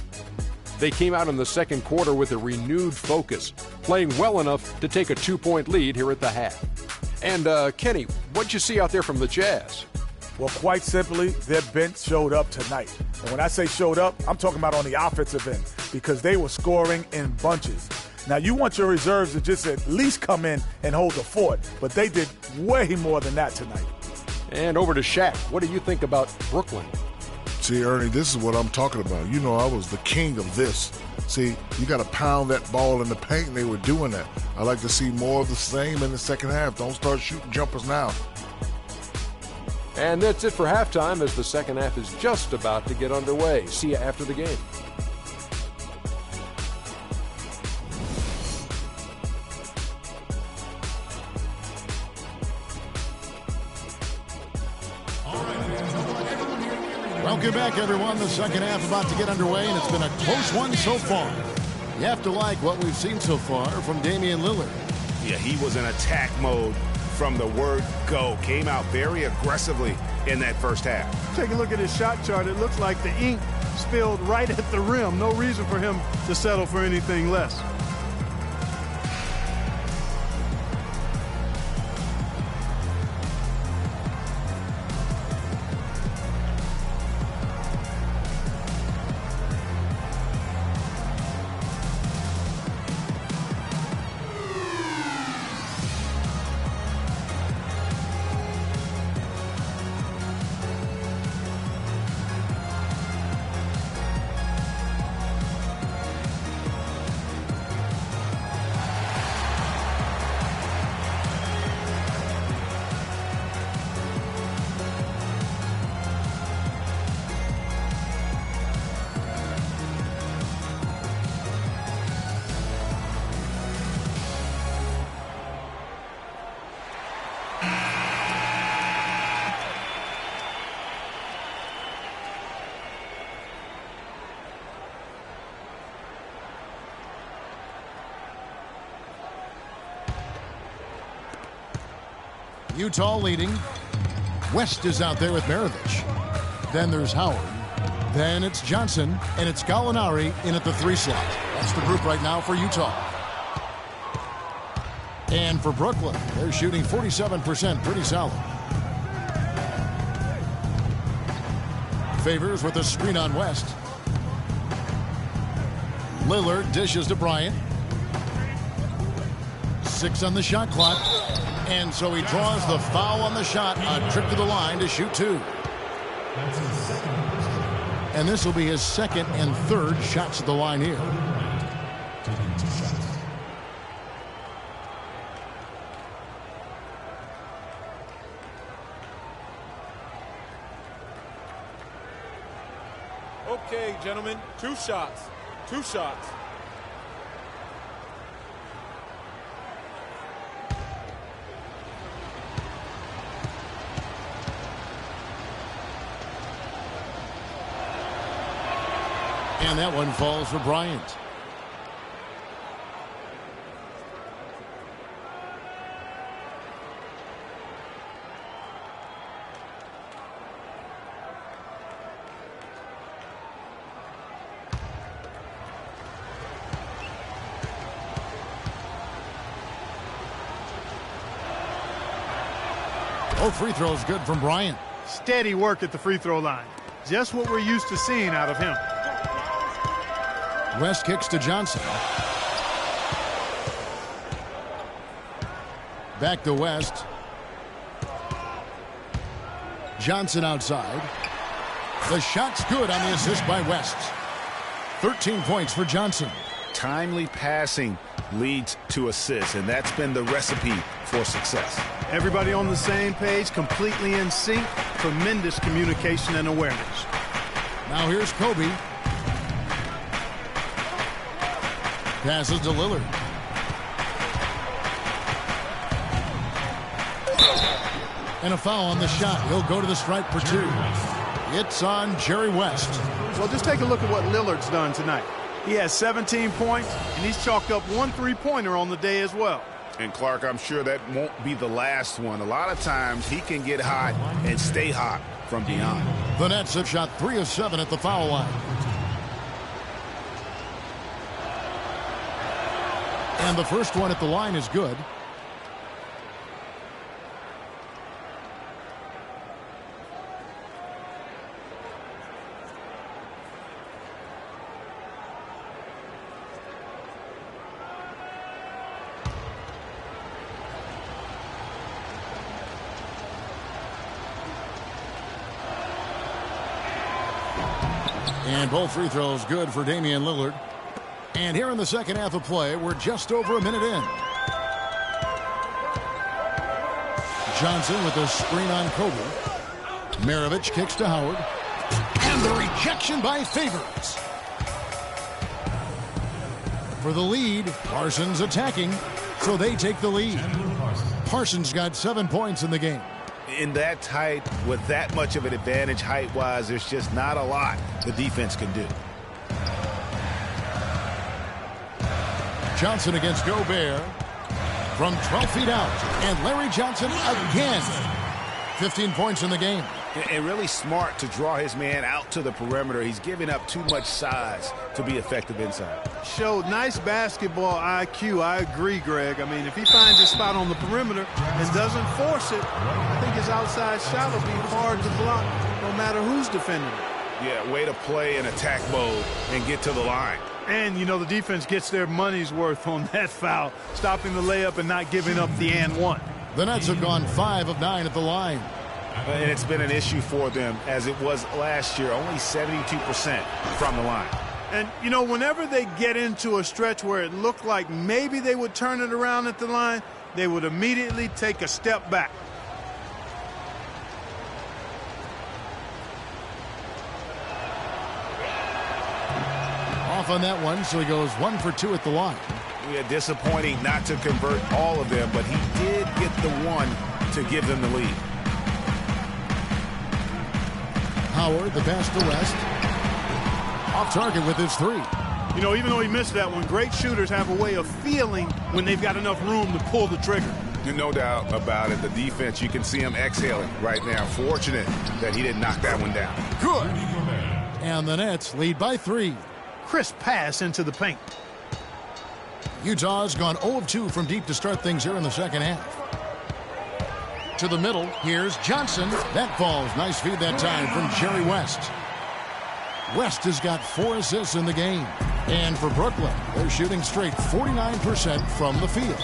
Speaker 2: They came out in the 2nd quarter with a renewed focus, playing well enough to take a 2-point lead here at the half. And, Kenny, what'd you see out there from the Jazz?
Speaker 4: Well, quite simply, their bench showed up tonight. And when I say showed up, I'm talking about on the offensive end because they were scoring in bunches. Now, you want your reserves to just at least come in and hold the fort, but they did way more than that tonight.
Speaker 2: And over to Shaq. What do you think about Brooklyn?
Speaker 3: See, Ernie, this is what I'm talking about. You know, I was the king of this. See, you got to pound that ball in the paint, and they were doing that. I like to see more of the same in the second half. Don't start shooting jumpers now.
Speaker 2: And that's it for halftime as the second half is just about to get underway. See you after the game.
Speaker 6: Welcome back, everyone. The second half about to get underway, and it's been a close one so far. You have to like what we've seen so far from Damian Lillard.
Speaker 7: Yeah, he was in attack mode from the word go. Came out very aggressively in that first half.
Speaker 8: Take a look at his shot chart. It looks like the ink spilled right at the rim. No reason for him to settle for anything less.
Speaker 6: Utah leading. West is out there with Maravich. Then there's Howard. Then it's Johnson, and it's Gallinari in at the 3 slot. That's the group right now for Utah. And for Brooklyn, they're shooting 47%, pretty solid. Favors with a screen on West. Lillard dishes to Bryant. 6 on the shot clock. And so he draws the foul on the shot. A trip to the line to shoot 2. And this will be his second and third shots at the line here.
Speaker 13: Okay, gentlemen, 2 shots. 2 shots.
Speaker 6: And that one falls for Bryant. Both free throws good from Bryant.
Speaker 8: Steady work at the free throw line. Just what we're used to seeing out of him.
Speaker 6: West kicks to Johnson. Back to West. Johnson outside. The shot's good on the assist by West. 13 points for Johnson.
Speaker 7: Timely passing leads to assists, and that's been the recipe for success.
Speaker 8: Everybody on the same page, completely in sync. Tremendous communication and awareness.
Speaker 6: Now here's Kobe. Passes to Lillard. And a foul on the shot. He'll go to the stripe for 2. It's on Jerry West.
Speaker 8: Well, just take a look at what Lillard's done tonight. He has 17 points, and he's chalked up 1 3-pointer on the day as well.
Speaker 7: And Clark, I'm sure that won't be the last one. A lot of times he can get hot and stay hot from beyond.
Speaker 6: The Nets have shot 3 of 7 at the foul line. And the first one at the line is good. And both free throws good for Damian Lillard. And here in the second half of play, we're just over a minute in. Johnson with a screen on Kobe. Maravich kicks to Howard. And the rejection by Favors. For the lead, Parsons attacking, so they take the lead. Parsons got 7 points in the game.
Speaker 7: In that tight, with that much of an advantage height-wise, there's just not a lot the defense can do.
Speaker 6: Johnson against Gobert from 12 feet out. And Larry Johnson again. 15 points in the game.
Speaker 7: And really smart to draw his man out to the perimeter. He's giving up too much size to be effective inside.
Speaker 8: Showed nice basketball IQ. I agree, Greg. I mean, if he finds his spot on the perimeter and doesn't force it, I think his outside shot will be hard to block no matter who's defending it.
Speaker 7: Yeah, way to play in attack mode and get to the line.
Speaker 8: And, you know, the defense gets their money's worth on that foul, stopping the layup and not giving up the and one.
Speaker 6: The Nets have gone 5 of 9 at the line.
Speaker 7: And it's been an issue for them, as it was last year, only 72% from the line.
Speaker 8: And, you know, whenever they get into a stretch where it looked like maybe they would turn it around at the line, they would immediately take a step back.
Speaker 6: Off on that one, so he goes 1 for 2 at the line.
Speaker 7: Yeah, disappointing not to convert all of them, but he did get the one to give them the lead.
Speaker 6: Howard, the pass to West. Off target with his 3.
Speaker 8: You know, even though he missed that one, great shooters have a way of feeling when they've got enough room to pull the trigger.
Speaker 7: No doubt about it. The defense, you can see him exhaling right now. Fortunate that he didn't knock that one down.
Speaker 6: Good. And the Nets lead by 3.
Speaker 8: Crisp pass into the paint.
Speaker 6: Utah's gone 0 of 2 from deep to start things here in the second half. To the middle, here's Johnson. That falls. Nice feed that time from Jerry West. West has got 4 assists in the game. And for Brooklyn, they're shooting straight 49% from the field.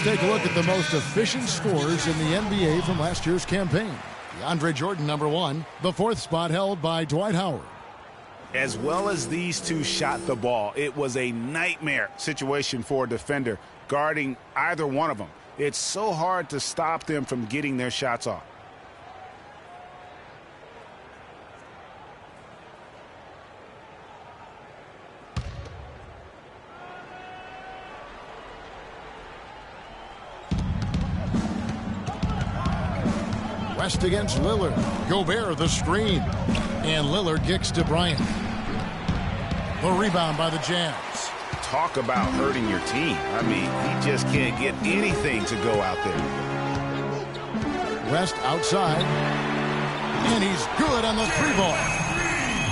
Speaker 6: Take a look at the most efficient scorers in the NBA from last year's campaign. DeAndre Jordan, number 1. The 4th spot held by Dwight Howard.
Speaker 7: As well as these two shot the ball, it was a nightmare situation for a defender guarding either one of them. It's so hard to stop them from getting their shots off.
Speaker 6: West against Lillard. Gobert the screen. And Lillard kicks to Bryant. The rebound by the Jazz.
Speaker 7: Talk about hurting your team. I mean, he just can't get anything to go out there.
Speaker 6: West outside. And he's good on the 3-ball.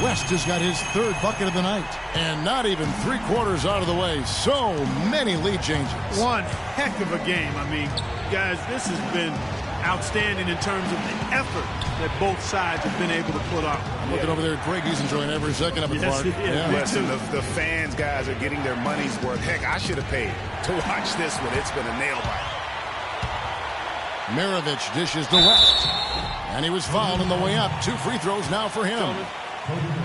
Speaker 6: West has got his 3rd bucket of the night. And not even 3/4 out of the way. So many lead changes.
Speaker 8: One heck of a game. I mean, guys, this has been outstanding in terms of the effort that both sides have been able to put out.
Speaker 6: Looking over there at Greg, he's enjoying every second of it,
Speaker 8: Yes,
Speaker 6: Clark.
Speaker 8: yeah.
Speaker 7: Listen, the fans, guys, are getting their money's worth. Heck, I should have paid to watch this one. It's been a nail biter.
Speaker 6: Maravich dishes to West. And he was fouled on the way up. 2 free throws now for him.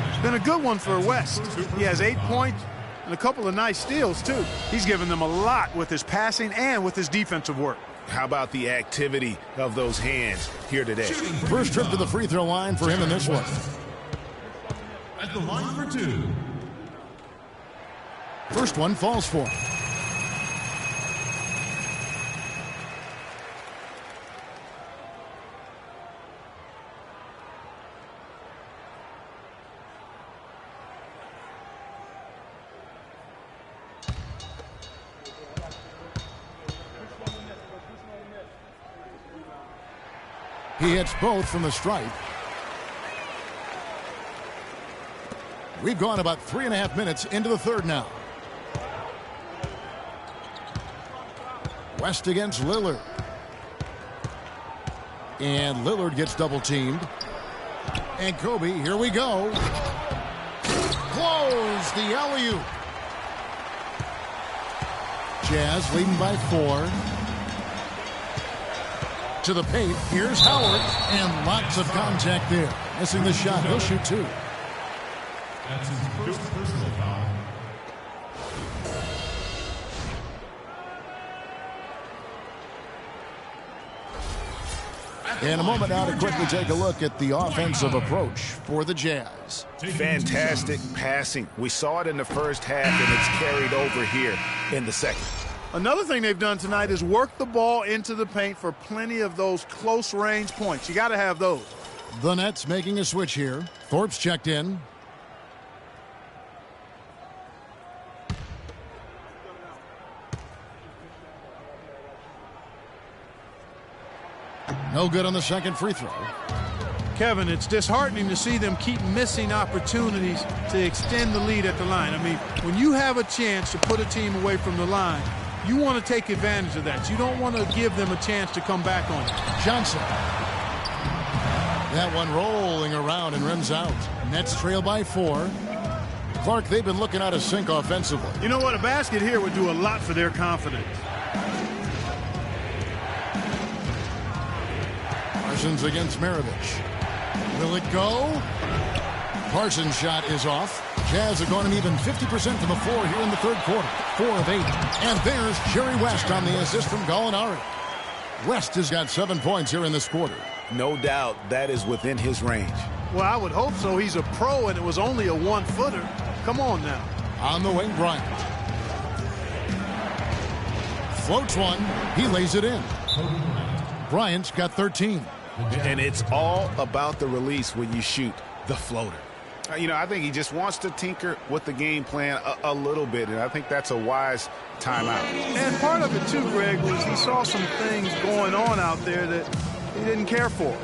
Speaker 8: It's been a good one for West. He has 8 points and a couple of nice steals, too. He's given them a lot with his passing and with his defensive work.
Speaker 7: How about the activity of those hands here today?
Speaker 6: First trip to the free throw line for him in this one.
Speaker 10: At the line for 2.
Speaker 6: First one falls for him. He hits both from the stripe. We've gone about 3.5 minutes into the 3rd now. West against Lillard. And Lillard gets double teamed. And Kobe, here we go. Close the alley-oop. Jazz leading by 4. To the paint. Here's Howard. And lots of contact there. Missing the shot. He'll shoot 2.
Speaker 10: That's his first personal foul.
Speaker 6: In a moment now to quickly take a look at the offensive approach for the Jazz.
Speaker 7: Fantastic passing. We saw it in the first half, and it's carried over here in the second.
Speaker 8: Another thing they've done tonight is work the ball into the paint for plenty of those close-range points. You got to have those.
Speaker 6: The Nets making a switch here. Thorpe's checked in. No good on the second free throw.
Speaker 8: Kevin, it's disheartening to see them keep missing opportunities to extend the lead at the line. I mean, when you have a chance to put a team away from the line, You want to take advantage of that. You don't want to give them a chance to come back on it.
Speaker 6: Johnson. That one rolling around and rims out. Nets trail by 4. Clark, they've been looking out of sync offensively.
Speaker 8: You know what? A basket here would do a lot for their confidence.
Speaker 6: Parsons against Maravich. Will it go? Parsons' shot is off. Jazz have gone an even 50% from the floor here in the third quarter. 4 of 8. And there's Jerry West on the assist from Gallinari. West has got 7 points here in this quarter.
Speaker 7: No doubt that is within his range.
Speaker 8: Well, I would hope so. He's a pro, and it was only a 1-footer. Come on now.
Speaker 6: On the wing, Bryant. Floats one. He lays it in. Bryant's got 13.
Speaker 7: And it's all about the release when you shoot the floater. You know, I think he just wants to tinker with the game plan a little bit, and I think that's a wise timeout.
Speaker 8: And part of it, too, Greg, was he saw some things going on out there that he didn't care for.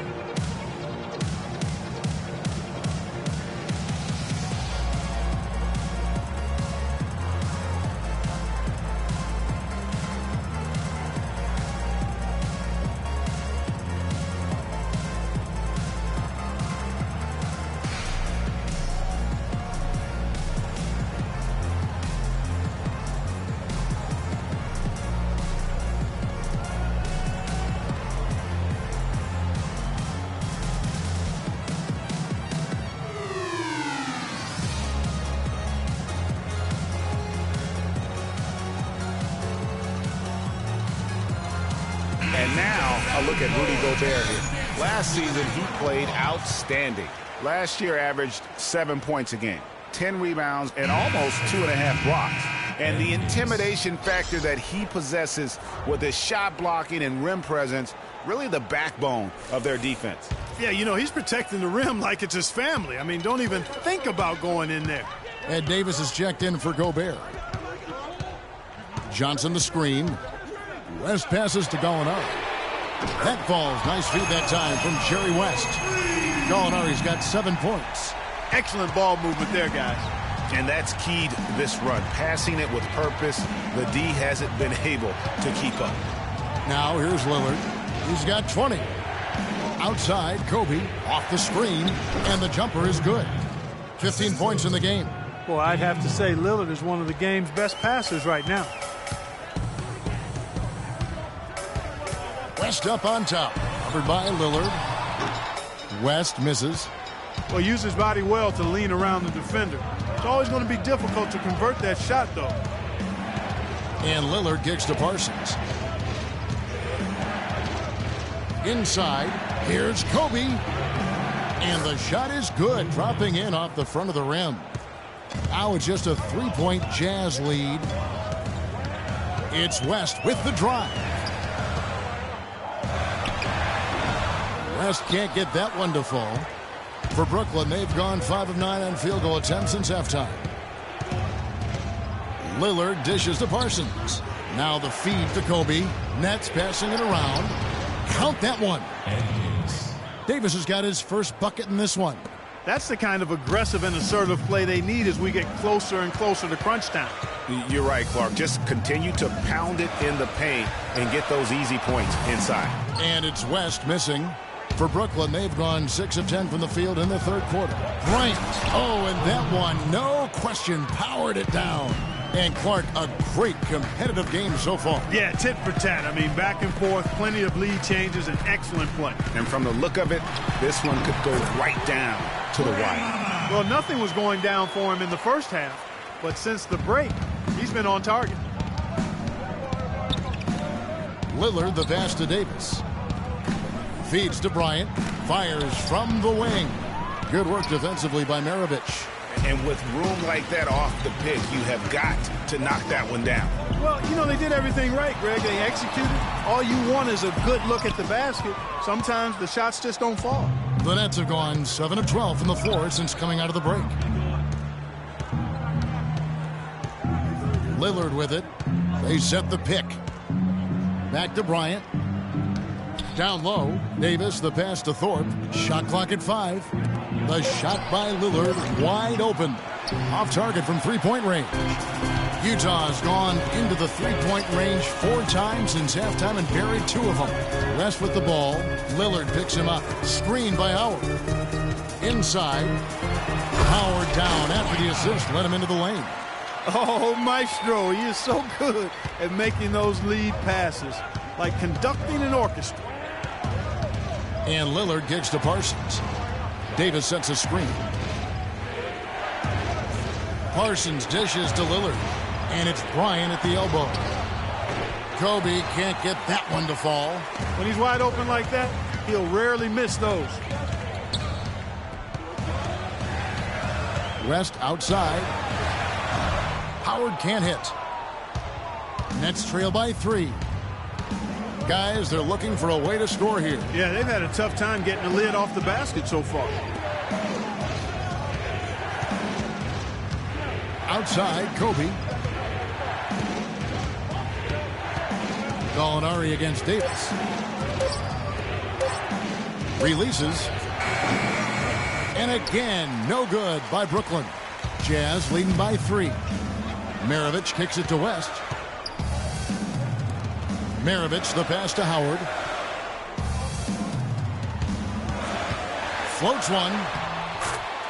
Speaker 7: And now a look at Rudy Gobert here. Last season, he played outstanding. Last year averaged 7 points a game, 10 rebounds, and almost 2.5 blocks. And the intimidation factor that he possesses with his shot blocking and rim presence, really the backbone of their defense.
Speaker 8: Yeah, you know, he's protecting the rim like it's his family. I mean, don't even think about going in there.
Speaker 6: Ed Davis is checked in for Gobert. Johnson the screen. West passes to Gallinari. That falls. Nice feed that time from Jerry West. Gallinari's got 7 points.
Speaker 8: Excellent ball movement there, guys.
Speaker 7: And that's keyed this run. Passing it with purpose. The D hasn't been able to keep up.
Speaker 6: Now here's Lillard. He's got 20. Outside, Kobe off the screen, and the jumper is good. 15 points in the game.
Speaker 8: Well, I'd have to say Lillard is one of the game's best passers right now.
Speaker 6: West up on top. Covered by Lillard. West misses.
Speaker 8: Well, use his body well to lean around the defender. It's always going to be difficult to convert that shot, though.
Speaker 6: And Lillard kicks to Parsons. Inside, here's Kobe. And the shot is good, dropping in off the front of the rim. Now it's just a 3-point Jazz lead. It's West with the drive. West can't get that one to fall. For Brooklyn, they've gone 5 of 9 on field goal attempts since halftime. Lillard dishes to Parsons. Now the feed to Kobe. Nets passing it around. Count that one. Davis has got his first bucket in this one.
Speaker 8: That's the kind of aggressive and assertive play they need as we get closer and closer to crunch time.
Speaker 7: You're right, Clark. Just continue to pound it in the paint and get those easy points inside.
Speaker 6: And it's West missing. For Brooklyn, they've gone 6 of 10 from the field in the third quarter. Bryant. Oh, and that one, no question, powered it down. And Clark, a great competitive game so far.
Speaker 8: Yeah, tit for tat. I mean, back and forth, plenty of lead changes, and excellent play.
Speaker 7: And from the look of it, this one could go right down to the wire.
Speaker 8: Well, nothing was going down for him in the first half, but since the break, he's been on target.
Speaker 6: Lillard, the pass to Davis. Feeds to Bryant. Fires from the wing. Good work defensively by Maravich.
Speaker 7: And with room like that off the pick, you have got to knock that one down.
Speaker 8: Well, you know, they did everything right, Greg. They executed. All you want is a good look at the basket. Sometimes the shots just don't fall.
Speaker 6: The Nets have gone 7 of 12 from the floor since coming out of the break. Lillard with it. They set the pick. Back to Bryant. Down low, Davis, the pass to Thorpe. Shot clock at 5. The shot by Lillard, wide open. Off target from 3-point range. Utah's gone into the three-point range 4 times since halftime and buried 2 of them. West with the ball. Lillard picks him up. Screen by Howard. Inside. Howard down after the assist. Let him into the lane.
Speaker 8: Oh, Maestro, he is so good at making those lead passes, like conducting an orchestra.
Speaker 6: And Lillard gives to Parsons. Davis sets a screen. Parsons dishes to Lillard. And it's Bryant at the elbow. Kobe can't get that one to fall.
Speaker 8: When he's wide open like that, he'll rarely miss those.
Speaker 6: West outside. Howard can't hit. Nets trail by 3. Guys, they're looking for a way to score here.
Speaker 8: Yeah, they've had a tough time getting the lid off the basket so far.
Speaker 6: Outside, Kobe. Gallinari against Davis. Releases. And again, no good by Brooklyn. Jazz leading by 3. Maravich kicks it to West. Maravich, the pass to Howard. Floats one.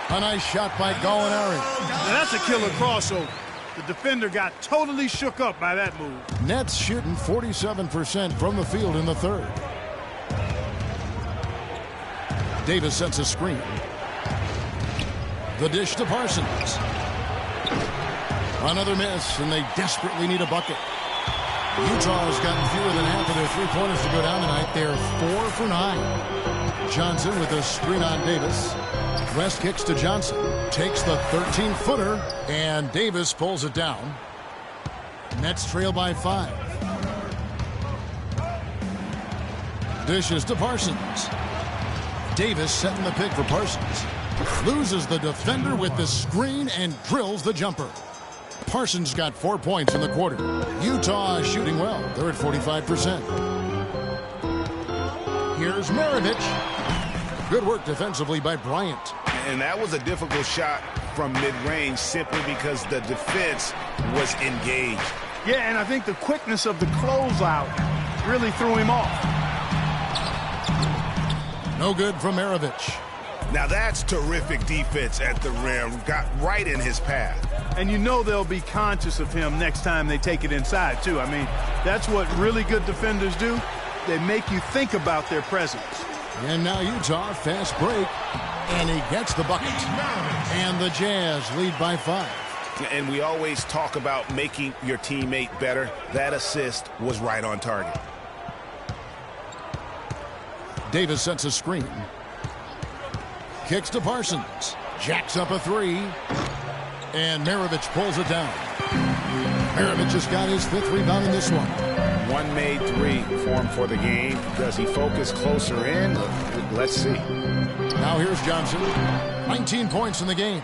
Speaker 6: A nice shot by Gallinari.
Speaker 8: Now that's a killer crossover. The defender got totally shook up by that move.
Speaker 6: Nets shooting 47% from the field in the third. Davis sets a screen. The dish to Parsons. Another miss, and they desperately need a bucket. Utah's gotten fewer than half of their three-pointers to go down tonight. They're 4 for 9. Johnson with a screen on Davis. West kicks to Johnson. Takes the 13-footer, and Davis pulls it down. Nets trail by 5. Dishes to Parsons. Davis setting the pick for Parsons. Loses the defender with the screen and drills the jumper. Parsons got 4 points in the quarter. Utah is shooting well. They're at 45%. Here's Maravich. Good work defensively by Bryant.
Speaker 7: And that was a difficult shot from mid-range simply because the defense was engaged.
Speaker 8: Yeah, and I think the quickness of the closeout really threw him off.
Speaker 6: No good from Maravich.
Speaker 7: Now that's terrific defense at the rim. Got right in his path.
Speaker 8: And you know they'll be conscious of him next time they take it inside, too. I mean, that's what really good defenders do. They make you think about their presence.
Speaker 6: And now Utah, fast break. And he gets the bucket. And the Jazz lead by 5.
Speaker 7: And we always talk about making your teammate better. That assist was right on target.
Speaker 6: Davis sets a screen. Kicks to Parsons. Jacks up a 3. And Maravich pulls it down. Maravich has got his 5th rebound in this one.
Speaker 7: One made 3 for him for the game. Does he focus closer in? Let's see.
Speaker 6: Now here's Johnson. 19 points in the game.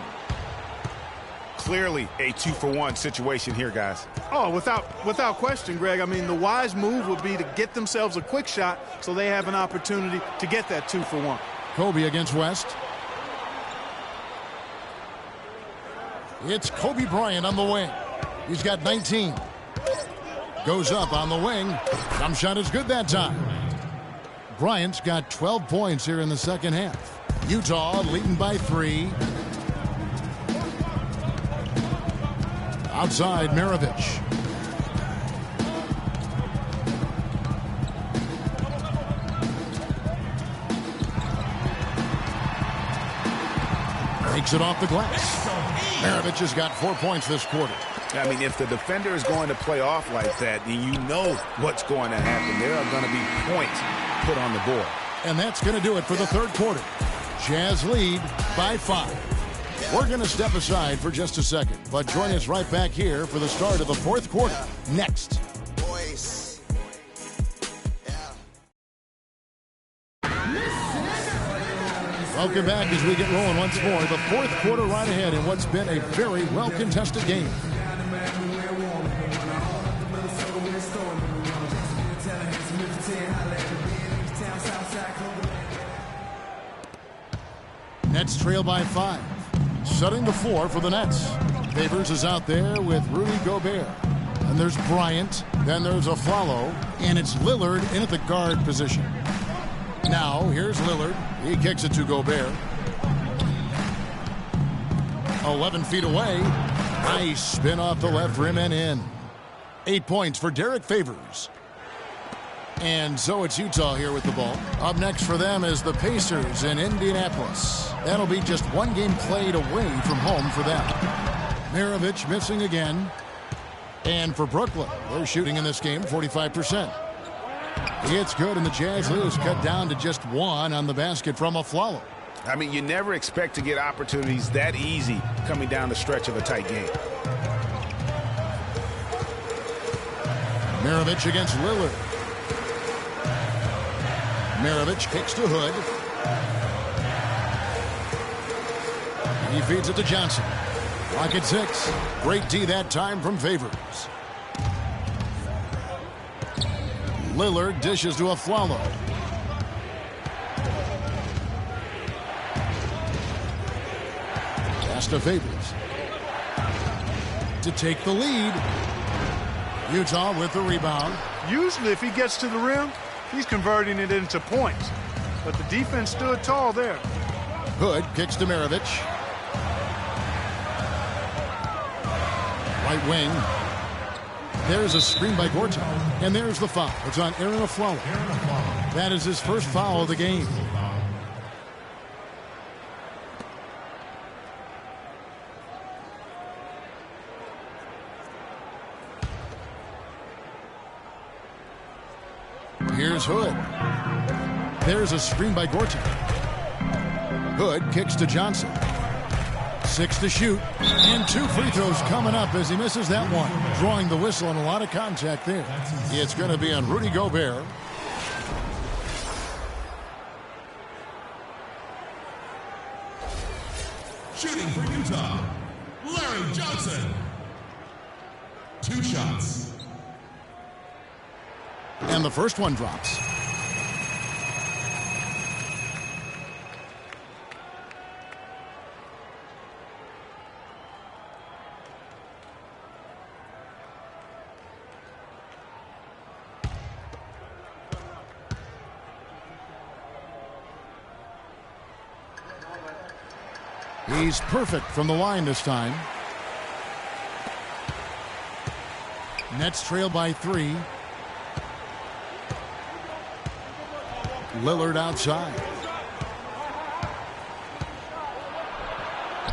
Speaker 7: Clearly a 2-for-1 situation here, guys.
Speaker 8: Oh, without question, Greg. I mean, the wise move would be to get themselves a quick shot so they have an opportunity to get that 2-for-1.
Speaker 6: Kobe against West. It's Kobe Bryant on the wing. He's got 19. Goes up on the wing. Jump shot is good that time. Bryant's got 12 points here in the second half. Utah leading by 3. Outside, Maravich. Takes it off the glass. Maravich has got 4 points this quarter.
Speaker 7: I mean, if the defender is going to play off like that, then you know what's going to happen. There are going to be points put on the board.
Speaker 6: And that's going to do it for the third quarter. Jazz lead by 5. We're going to step aside for just a second, but join us right back here for the start of the fourth quarter. Next. Welcome back as we get rolling once more. The fourth quarter right ahead in what's been a very well-contested game. Nets trail by 5. Setting the floor for the Nets. Favors is out there with Rudy Gobert. And there's Bryant. Then there's Aflalo. And it's Lillard in at the guard position. Now, here's Lillard. He kicks it to Gobert. 11 feet away. Nice spin off the left rim and in. 8 points for Derek Favors. And so it's Utah here with the ball. Up next for them is the Pacers in Indianapolis. That'll be just one game played away from home for them. Maravich missing again. And for Brooklyn, they're shooting in this game 45%. It's good, and the Jazz lose, cut down to just one on the basket from Aflalo.
Speaker 7: I mean, you never expect to get opportunities that easy coming down the stretch of a tight game.
Speaker 6: Maravich against Lillard. Maravich kicks to Hood. He feeds it to Johnson. Clock at 6. Great D that time from Favors. Lillard dishes to Aflalo. Pass to Favors. To take the lead. Utah with the rebound.
Speaker 8: Usually if he gets to the rim, he's converting it into points. But the defense stood tall there.
Speaker 6: Hood kicks to Maravich. Right wing. There's a screen by Gortat. And there's the foul. It's on Aaron Aflalo. That is his first foul of the game. Here's Hood. There's a screen by Gortat. Hood kicks to Johnson. 6 to shoot. And 2 free throws coming up as he misses that one. Drawing the whistle and a lot of contact there. It's going to be on Rudy Gobert.
Speaker 10: Shooting for Utah, Larry Johnson. 2 shots.
Speaker 6: And the first one drops. He's perfect from the line this time. Nets trail by 3. Lillard outside.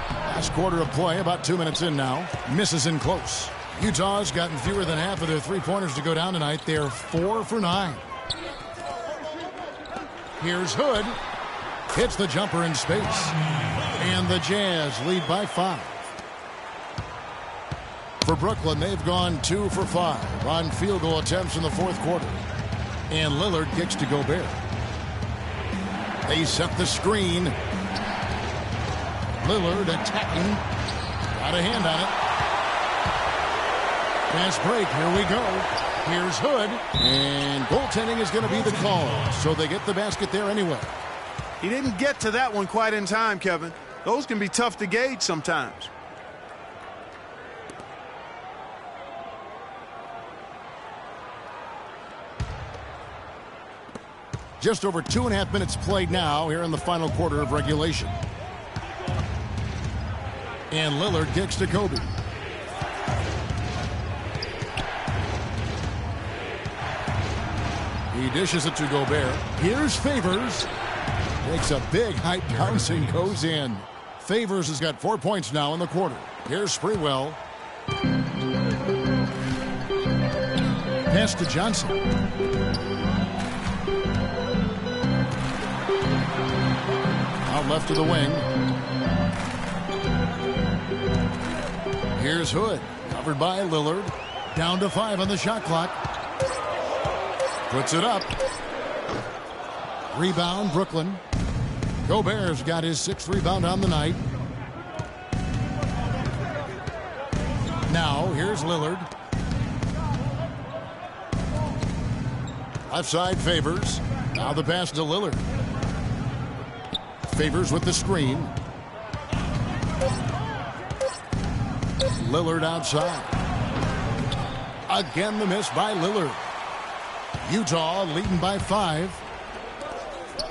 Speaker 6: Last quarter of play, about 2 minutes in now. Misses in close. Utah's gotten fewer than half of their three-pointers to go down tonight. They're 4 for 9. Here's Hood. Hits the jumper in space. And the Jazz lead by 5. For Brooklyn, they've gone 2 for 5 on field goal attempts in the fourth quarter. And Lillard kicks to Gobert. They set the screen. Lillard attacking. Got a hand on it. Fast break. Here we go. Here's Hood. And goaltending is going to be the call. So they get the basket there anyway.
Speaker 8: He didn't get to that one quite in time, Kevin. Those can be tough to gauge sometimes.
Speaker 6: Just over 2.5 minutes played now here in the final quarter of regulation. And Lillard kicks to Kobe. He dishes it to Gobert. Here's Favors. Takes a big height bounce and goes in. Favors has got 4 points now in the quarter. Here's Sprewell. Pass to Johnson. Out left to the wing. Here's Hood. Covered by Lillard. Down to 5 on the shot clock. Puts it up. Rebound, Brooklyn. Gobert's got his 6th rebound on the night. Now, here's Lillard. Left side Favors. Now the pass to Lillard. Favors with the screen. Lillard outside. Again, the miss by Lillard. Utah leading by 5.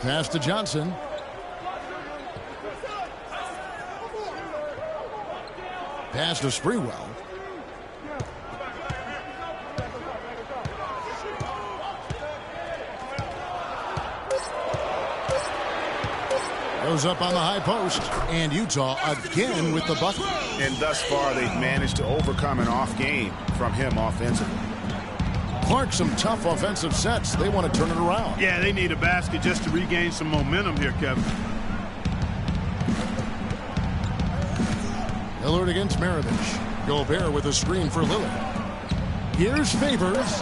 Speaker 6: Pass to Johnson. Pass to Sprewell. Goes up on the high post, and Utah again with the bucket.
Speaker 7: And thus far, they've managed to overcome an off game from him offensively.
Speaker 6: Clark, some tough offensive sets. They want to turn it around.
Speaker 8: Yeah, they need a basket just to regain some momentum here, Kevin.
Speaker 6: Lillard against Maravich. Gobert with a screen for Lillard. Here's Favors.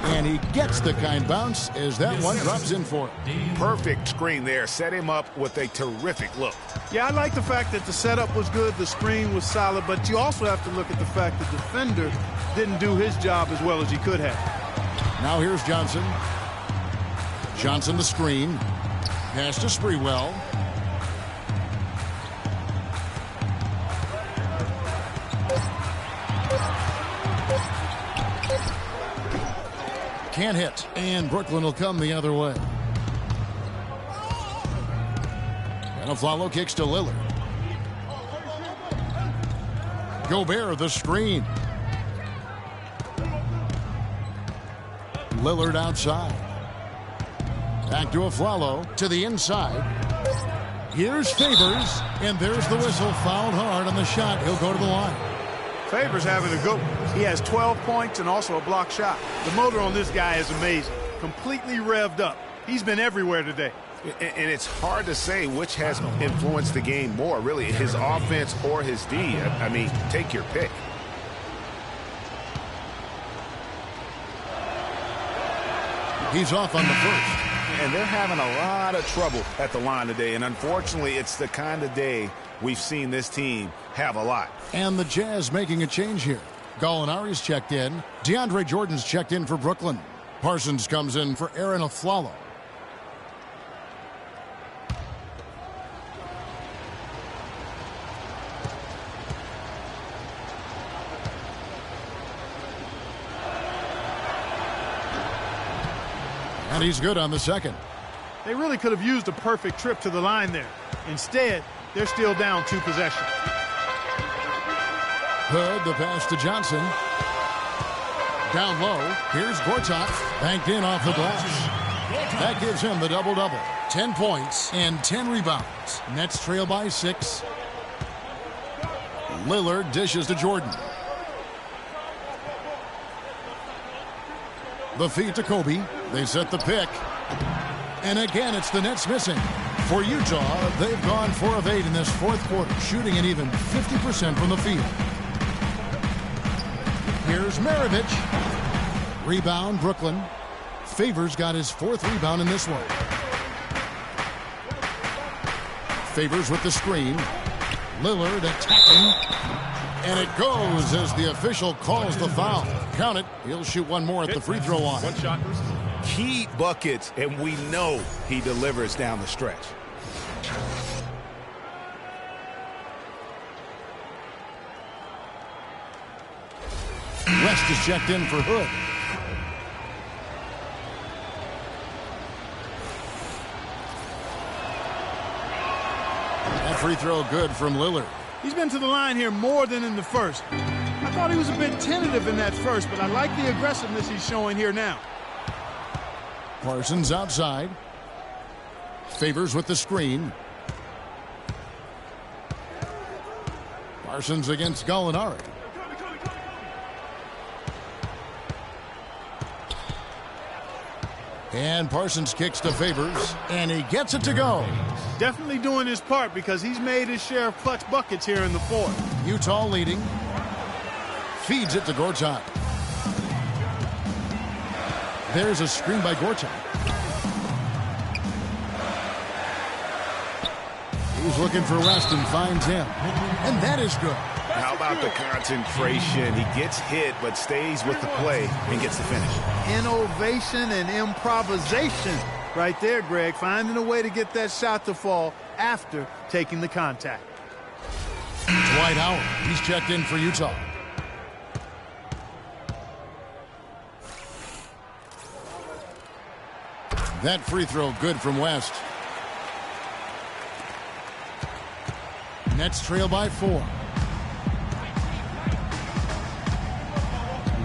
Speaker 6: And he gets the kind bounce as that one drops in for him.
Speaker 7: Perfect screen there. Set him up with a terrific look.
Speaker 8: Yeah, I like the fact that the setup was good, the screen was solid, but you also have to look at the fact the defender didn't do his job as well as he could have.
Speaker 6: Now here's Johnson. Johnson the screen. Pass to Sprewell. Can't hit, and Brooklyn will come the other way. And Afflalo kicks to Lillard. Gobert the screen. Lillard outside. Back to Afflalo to the inside. Here's Favors, and there's the whistle. Fouled hard on the shot. He'll go to the line.
Speaker 8: Favors having a good one. He has 12 points and also a block shot. The motor on this guy is amazing. Completely revved up. He's been everywhere today.
Speaker 7: And it's hard to say which has influenced the game more, really, his offense or his D. I mean, take your pick.
Speaker 6: He's off on the first.
Speaker 7: And they're having a lot of trouble at the line today. And unfortunately, it's the kind of day we've seen this team have a lot.
Speaker 6: And the Jazz making a change here. Gallinari's checked in. DeAndre Jordan's checked in for Brooklyn. Parsons comes in for Aaron Afflalo. And he's good on the second.
Speaker 8: They really could have used a perfect trip to the line there. Instead, they're still down 2 possessions.
Speaker 6: Hood, the pass to Johnson. Down low, here's Gortat. Banked in off the glass. That gives him the double-double. 10 points and 10 rebounds. Nets trail by 6. Lillard dishes to Jordan. The feed to Kobe. They set the pick. And again, it's the Nets missing. For Utah, they've gone 4 of 8 in this fourth quarter, shooting an even 50% from the field. Here's Maravich. Rebound, Brooklyn. Favors got his 4th rebound in this one. Favors with the screen. Lillard attacking. And it goes as the official calls the foul. Count it. He'll shoot one more at the free throw line.
Speaker 13: One shot.
Speaker 7: Key buckets, and we know he delivers down the stretch.
Speaker 6: West is checked in for Hood. That free throw good from Lillard.
Speaker 8: He's been to the line here more than in the first. I thought he was a bit tentative in that first, but I like the aggressiveness he's showing here now.
Speaker 6: Parsons outside. Favors with the screen. Parsons against Gallinari. And Parsons kicks to Favors, and he gets it to go.
Speaker 8: Definitely doing his part because he's made his share of clutch buckets here in the fourth.
Speaker 6: Utah leading. Feeds it to Gortat. There's a screen by Gortat. He's looking for West and finds him. And that is good.
Speaker 7: How about the concentration? He gets hit but stays with the play and gets the finish.
Speaker 8: Innovation and improvisation right there, Greg. Finding a way to get that shot to fall after taking the contact.
Speaker 6: Dwight Howard. He's checked in for Utah. That free throw good from West. Nets trail by 4.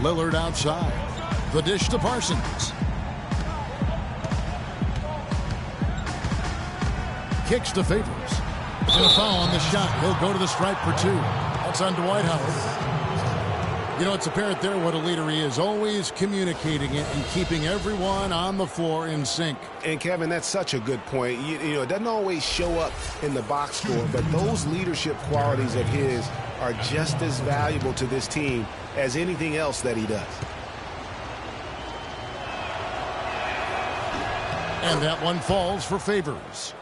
Speaker 6: Lillard outside. The dish to Parsons. Kicks to Favors. And a foul on the shot. He'll go to the stripe for 2. That's on Dwight Howard. You know, it's apparent there what a leader he is. Always communicating it and keeping everyone on the floor in sync.
Speaker 7: And, Kevin, that's such a good point. You know, it doesn't always show up in the box score, but those leadership qualities of his are just as valuable to this team as anything else that he does.
Speaker 6: And that one falls for Favors.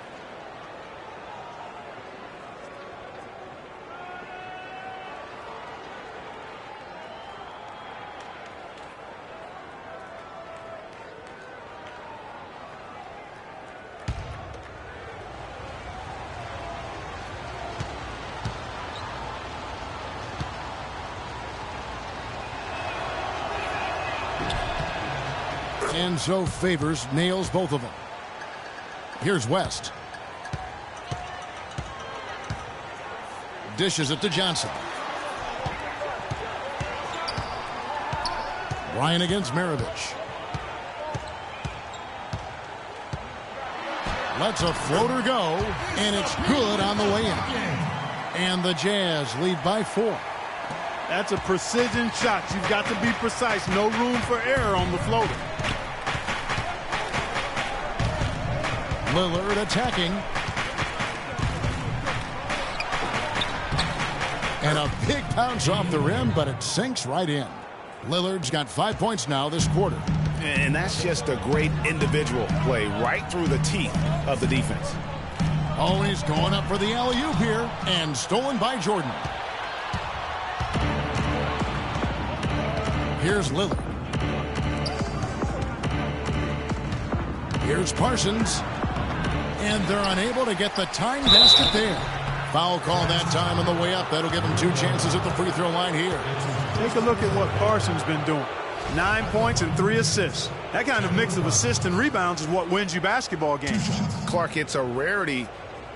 Speaker 6: And so Favors nails both of them. Here's West. Dishes it to Johnson. Bryant against Maravich. Lets a floater go, and it's good on the way in. And the Jazz lead by 4.
Speaker 8: That's a precision shot. You've got to be precise. No room for error on the floater.
Speaker 6: Lillard attacking. And a big bounce off the rim, but it sinks right in. Lillard's got 5 points now this quarter.
Speaker 7: And that's just a great individual play right through the teeth of the defense.
Speaker 6: Oh, he's going up for the alley-oop here, and stolen by Jordan. Here's Lillard. Here's Parsons. And they're unable to get the time basket there. Foul call that time on the way up. That'll give them 2 chances at the free throw line here.
Speaker 8: Take a look at what Parsons been doing. 9 points and 3 assists. That kind of mix of assists and rebounds is what wins you basketball games.
Speaker 7: Clark, it's a rarity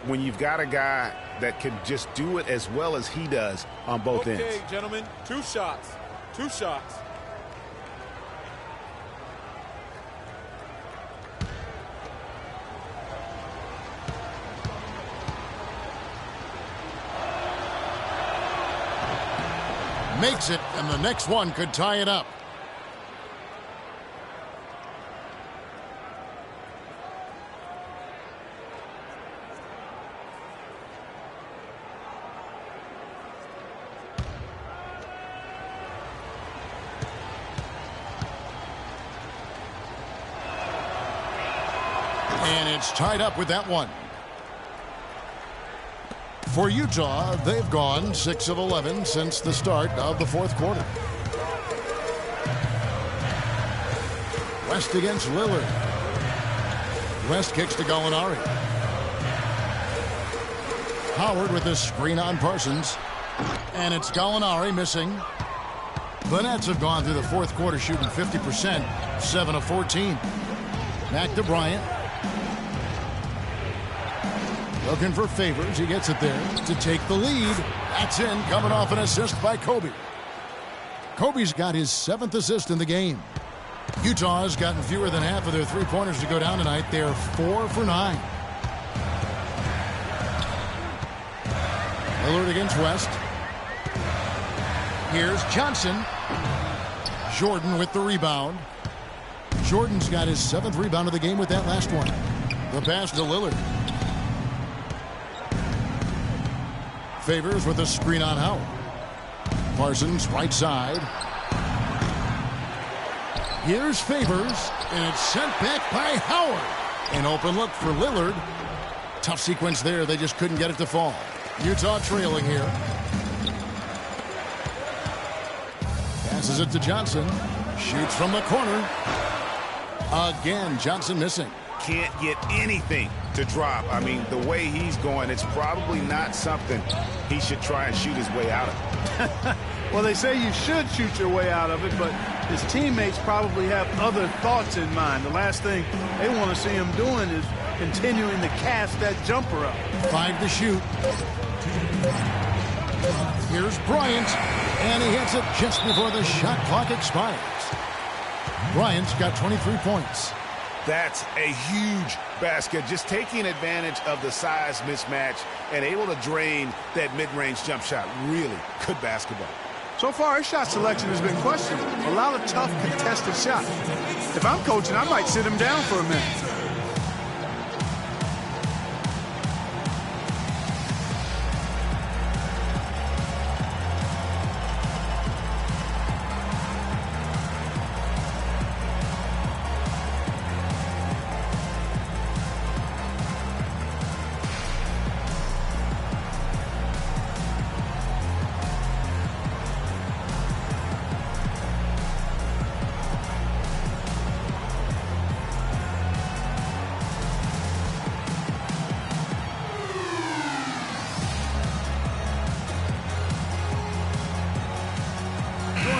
Speaker 7: when you've got a guy that can just do it as well as he does on both ends.
Speaker 13: Okay, gentlemen, 2 shots. 2 shots.
Speaker 6: Makes it, and the next one could tie it up. And it's tied up with that one. For Utah, they've gone 6 of 11 since the start of the 4th quarter. West against Lillard. West kicks to Gallinari. Howard with the screen on Parsons. And it's Gallinari missing. The Nets have gone through the 4th quarter shooting 50%, 7 of 14. Back to Bryant. Looking for Favors. He gets it there to take the lead. That's in, coming off an assist by Kobe. Kobe's got his 7th assist in the game. Utah has gotten fewer than half of their 3-pointers to go down tonight. They're 4 for 9. Lillard against West. Here's Johnson. Jordan with the rebound. Jordan's got his 7th rebound of the game with that last one. The pass to Lillard. Favors with a screen on Howard. Parsons right side. Here's Favors, and it's sent back by Howard. An open look for Lillard. Tough sequence there. They just couldn't get it to fall. Utah trailing here. Passes it to Johnson. Shoots from the corner. Again, Johnson missing.
Speaker 7: can't get anything to drop. I mean, the way he's going, it's probably not something he should try and shoot his way out of.
Speaker 8: Well, they say you should shoot your way out of it, but his teammates probably have other thoughts in mind. The last thing they want to see him doing is continuing to cast that jumper up.
Speaker 6: 5 to shoot. Here's Bryant, and he hits it just before the shot clock expires. Bryant's got 23 points.
Speaker 7: That's a huge basket, just taking advantage of the size mismatch and able to drain that mid-range jump shot. Really good basketball.
Speaker 8: So far, his shot selection has been questionable. A lot of tough, contested shots. If I'm coaching, I might sit him down for a minute.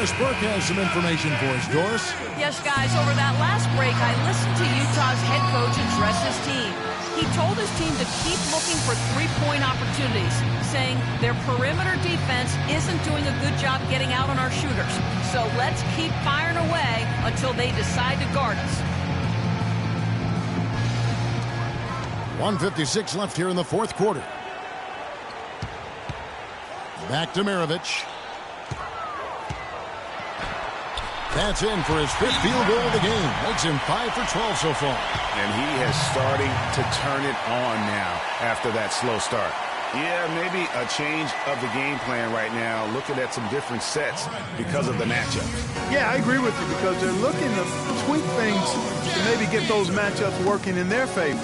Speaker 6: Doris Burke has some information for us. Doris?
Speaker 9: Yes, guys, over that last break, I listened to Utah's head coach address his team. He told his team to keep looking for three-point opportunities, saying their perimeter defense isn't doing a good job getting out on our shooters. So let's keep firing away until they decide to guard us.
Speaker 6: 1:56 left here in the fourth quarter. Back to Maravich. That's in for his fifth field goal of the game. Makes him 5 for 12 so far.
Speaker 7: And he is starting to turn it on now after that slow start. Yeah, maybe a change of the game plan right now, looking at some different sets because of the matchup.
Speaker 8: Yeah, I agree with you because they're looking to tweak things to maybe get those matchups working in their favor.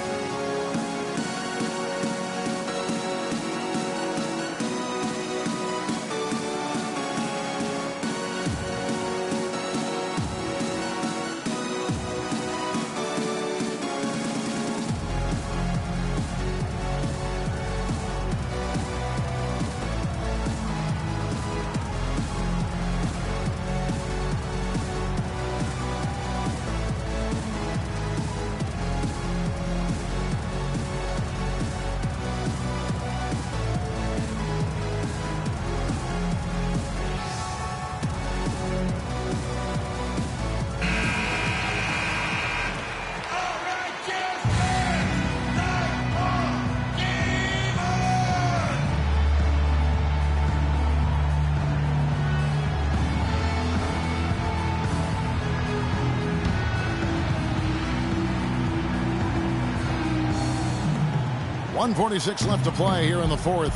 Speaker 6: .146 left to play here in the fourth.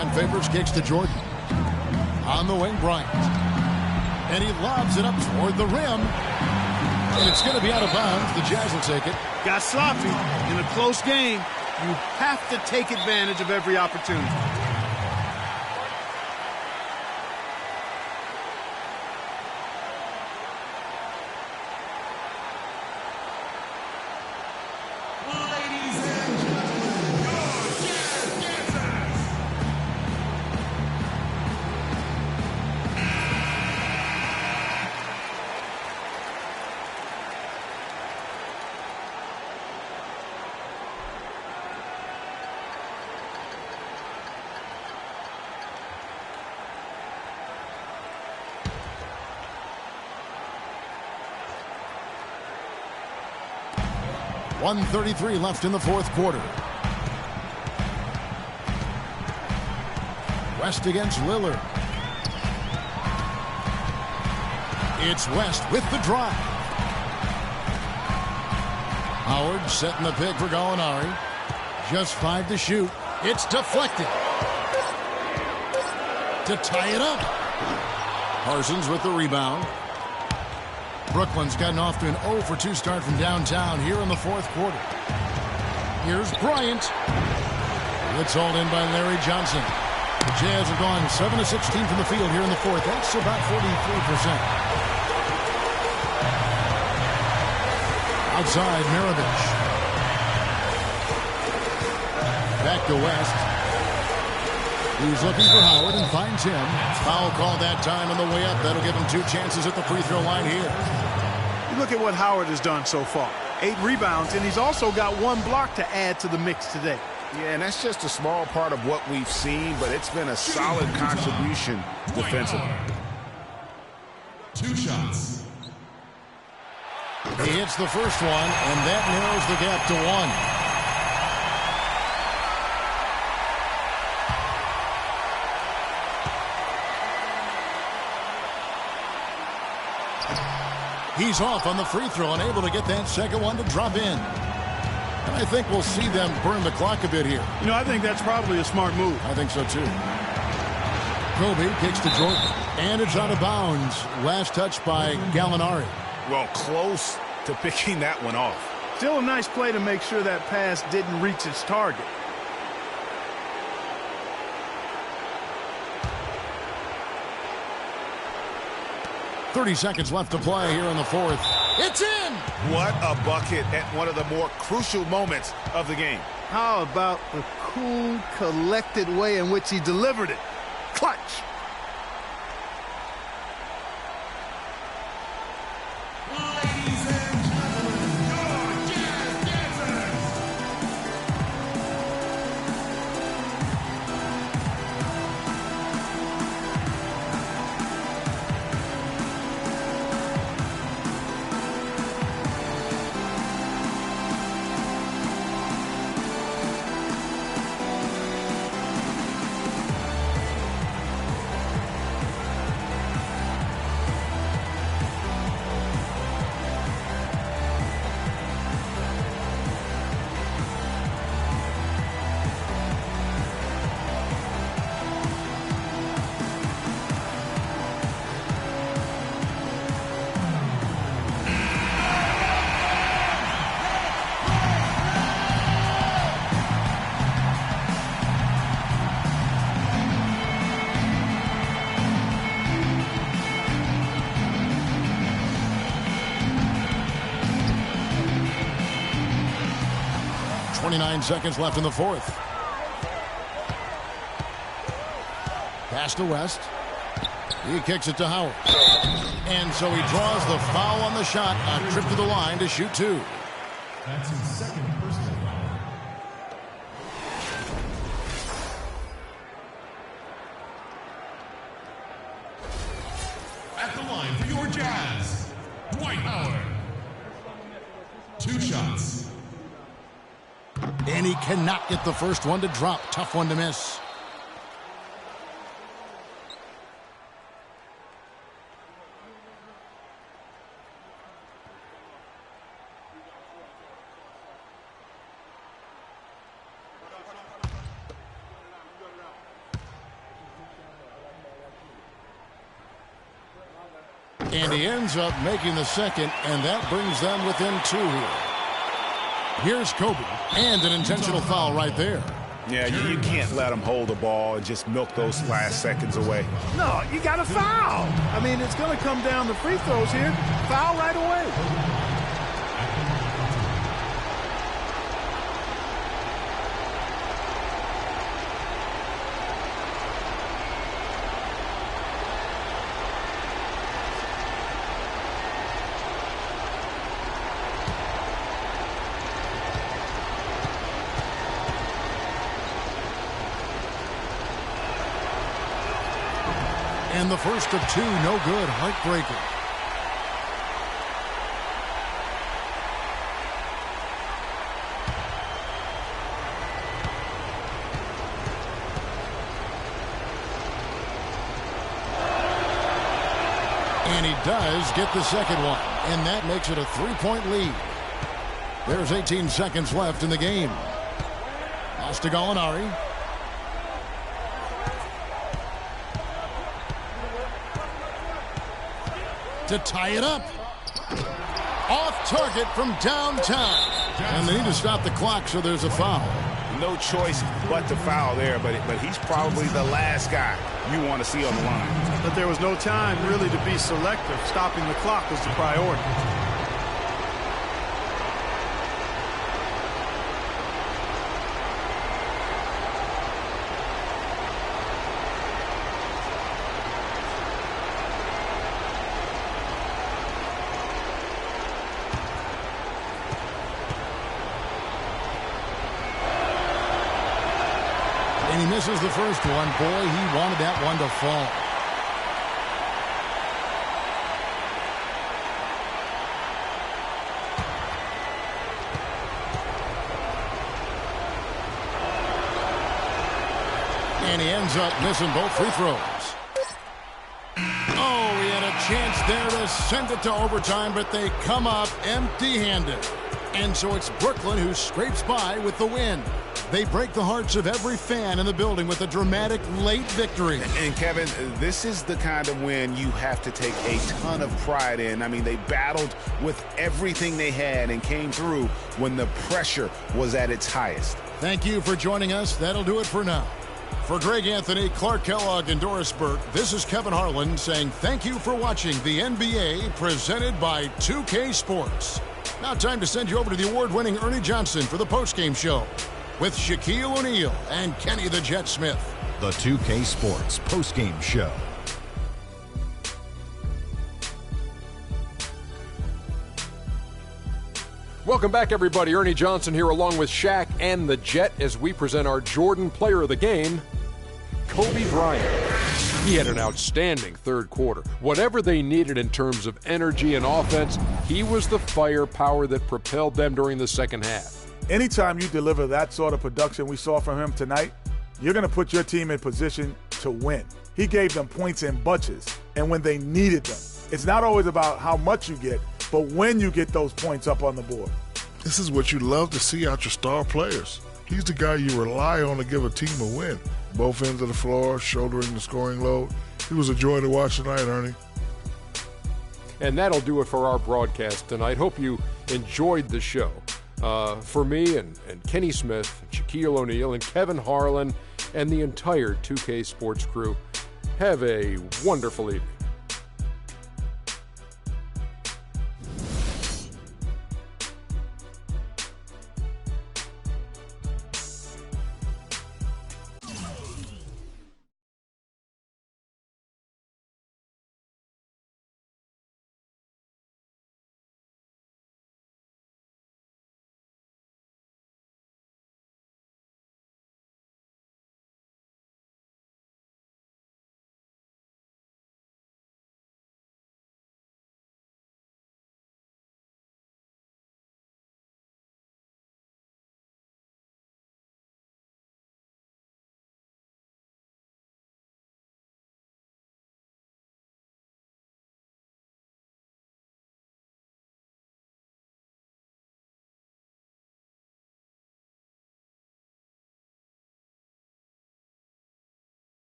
Speaker 6: And Favors kicks to Jordan. On the wing, Bryant. And he lobs it up toward the rim. And it's going to be out of bounds. The Jazz will take it.
Speaker 8: Got sloppy in a close game. You have to take advantage of every opportunity.
Speaker 6: .133 left in the fourth quarter. West against Lillard. It's West with the drive. Howard setting the pick for Gallinari. Just 5 to shoot. It's deflected. To tie it up. Parsons with the rebound. Brooklyn's gotten off to an 0 for 2 start from downtown here in the fourth quarter. Here's Bryant. It's hauled in by Larry Johnson. The Jazz have gone 7 of 16 from the field here in the fourth. That's about 43%. Outside, Maravich. Back to West. He's looking for Howard and finds him. Foul called that time on the way up. That'll give him 2 chances at the free throw line here.
Speaker 8: You look at what Howard has done so far. 8 rebounds, and he's also got 1 block to add to the mix today.
Speaker 7: Yeah, and that's just a small part of what we've seen, but it's been a solid contribution defensively.
Speaker 10: 2 shots.
Speaker 6: He hits the first one, and that narrows the gap to 1. He's off on the free throw and able to get that second one to drop in. And I think we'll see them burn the clock a bit here.
Speaker 8: You know, I think that's probably a smart move.
Speaker 6: I think so, too. Kobe kicks to Jordan, and it's out of bounds. Last touch by Gallinari.
Speaker 7: Well, close to picking that one off.
Speaker 8: Still a nice play to make sure that pass didn't reach its target.
Speaker 6: .30 seconds left to play here in the fourth. It's in!
Speaker 7: What a bucket at one of the more crucial moments of the game.
Speaker 8: How about the cool, collected way in which he delivered it? Clutch!
Speaker 10: Ladies and gentlemen, your Jazz Dancers.
Speaker 6: .29 seconds left in the fourth. Pass to West. He kicks it to Howard. And so he draws the foul on the shot. A trip to the line to shoot 2.
Speaker 10: That's his second personal foul. At the line for your Jazz, Dwight Howard. 2 shots.
Speaker 6: And he cannot get the first one to drop. Tough one to miss. And he ends up making the second, and that brings them within 2 here. Here's Kobe, and an intentional foul right there.
Speaker 7: Yeah, you can't let him hold the ball and just milk those last seconds away.
Speaker 8: No, you got to foul. I mean, it's going to come down to free throws here. Foul right away.
Speaker 6: And the first of 2, no good. Heartbreaker. And he does get the second one. And that makes it a 3-point lead. There's 18 seconds left in the game. Pass to Gallinari. To tie it up. Off target from downtown. And they need to stop the clock, so there's a foul.
Speaker 7: No choice but to foul there, but he's probably the last guy you want to see on the line.
Speaker 8: But there was no time really to be selective. Stopping the clock was the priority.
Speaker 6: misses the first one. Boy, he wanted that one to fall. And he ends up missing both free throws. Oh, he had a chance there to send it to overtime, but they come up empty-handed. And so it's Brooklyn who scrapes by with the win. They break the hearts of every fan in the building with a dramatic late victory.
Speaker 7: And Kevin, this is the kind of win you have to take a ton of pride in. I mean, they battled with everything they had and came through when the pressure was at its highest.
Speaker 6: Thank you for joining us. That'll do it for now. For Greg Anthony, Clark Kellogg, and Doris Burke, this is Kevin Harlan saying thank you for watching the NBA presented by 2K Sports. Now time to send you over to the award-winning Ernie Johnson for the postgame show with Shaquille O'Neal and Kenny the Jet Smith.
Speaker 1: The 2K Sports postgame show.
Speaker 2: Welcome back, everybody. Ernie Johnson here along with Shaq and the Jet as we present our Jordan Player of the Game, Kobe Bryant. He had an outstanding third quarter. Whatever they needed in terms of energy and offense, he was the firepower that propelled them during the second half.
Speaker 4: Anytime you deliver that sort of production we saw from him tonight, you're going to put your team in position to win. He gave them points in bunches, and when they needed them. It's not always about how much you get, but when you get those points up on the board.
Speaker 3: This is what you love to see out your star players. He's the guy you rely on to give a team a win. Both ends of the floor, shouldering the scoring load. He was a joy to watch tonight, Ernie.
Speaker 2: And that'll do it for our broadcast tonight. Hope you enjoyed the show. For me and Kenny Smith, Shaquille O'Neal, and Kevin Harlan, and the entire 2K Sports crew, have a wonderful evening.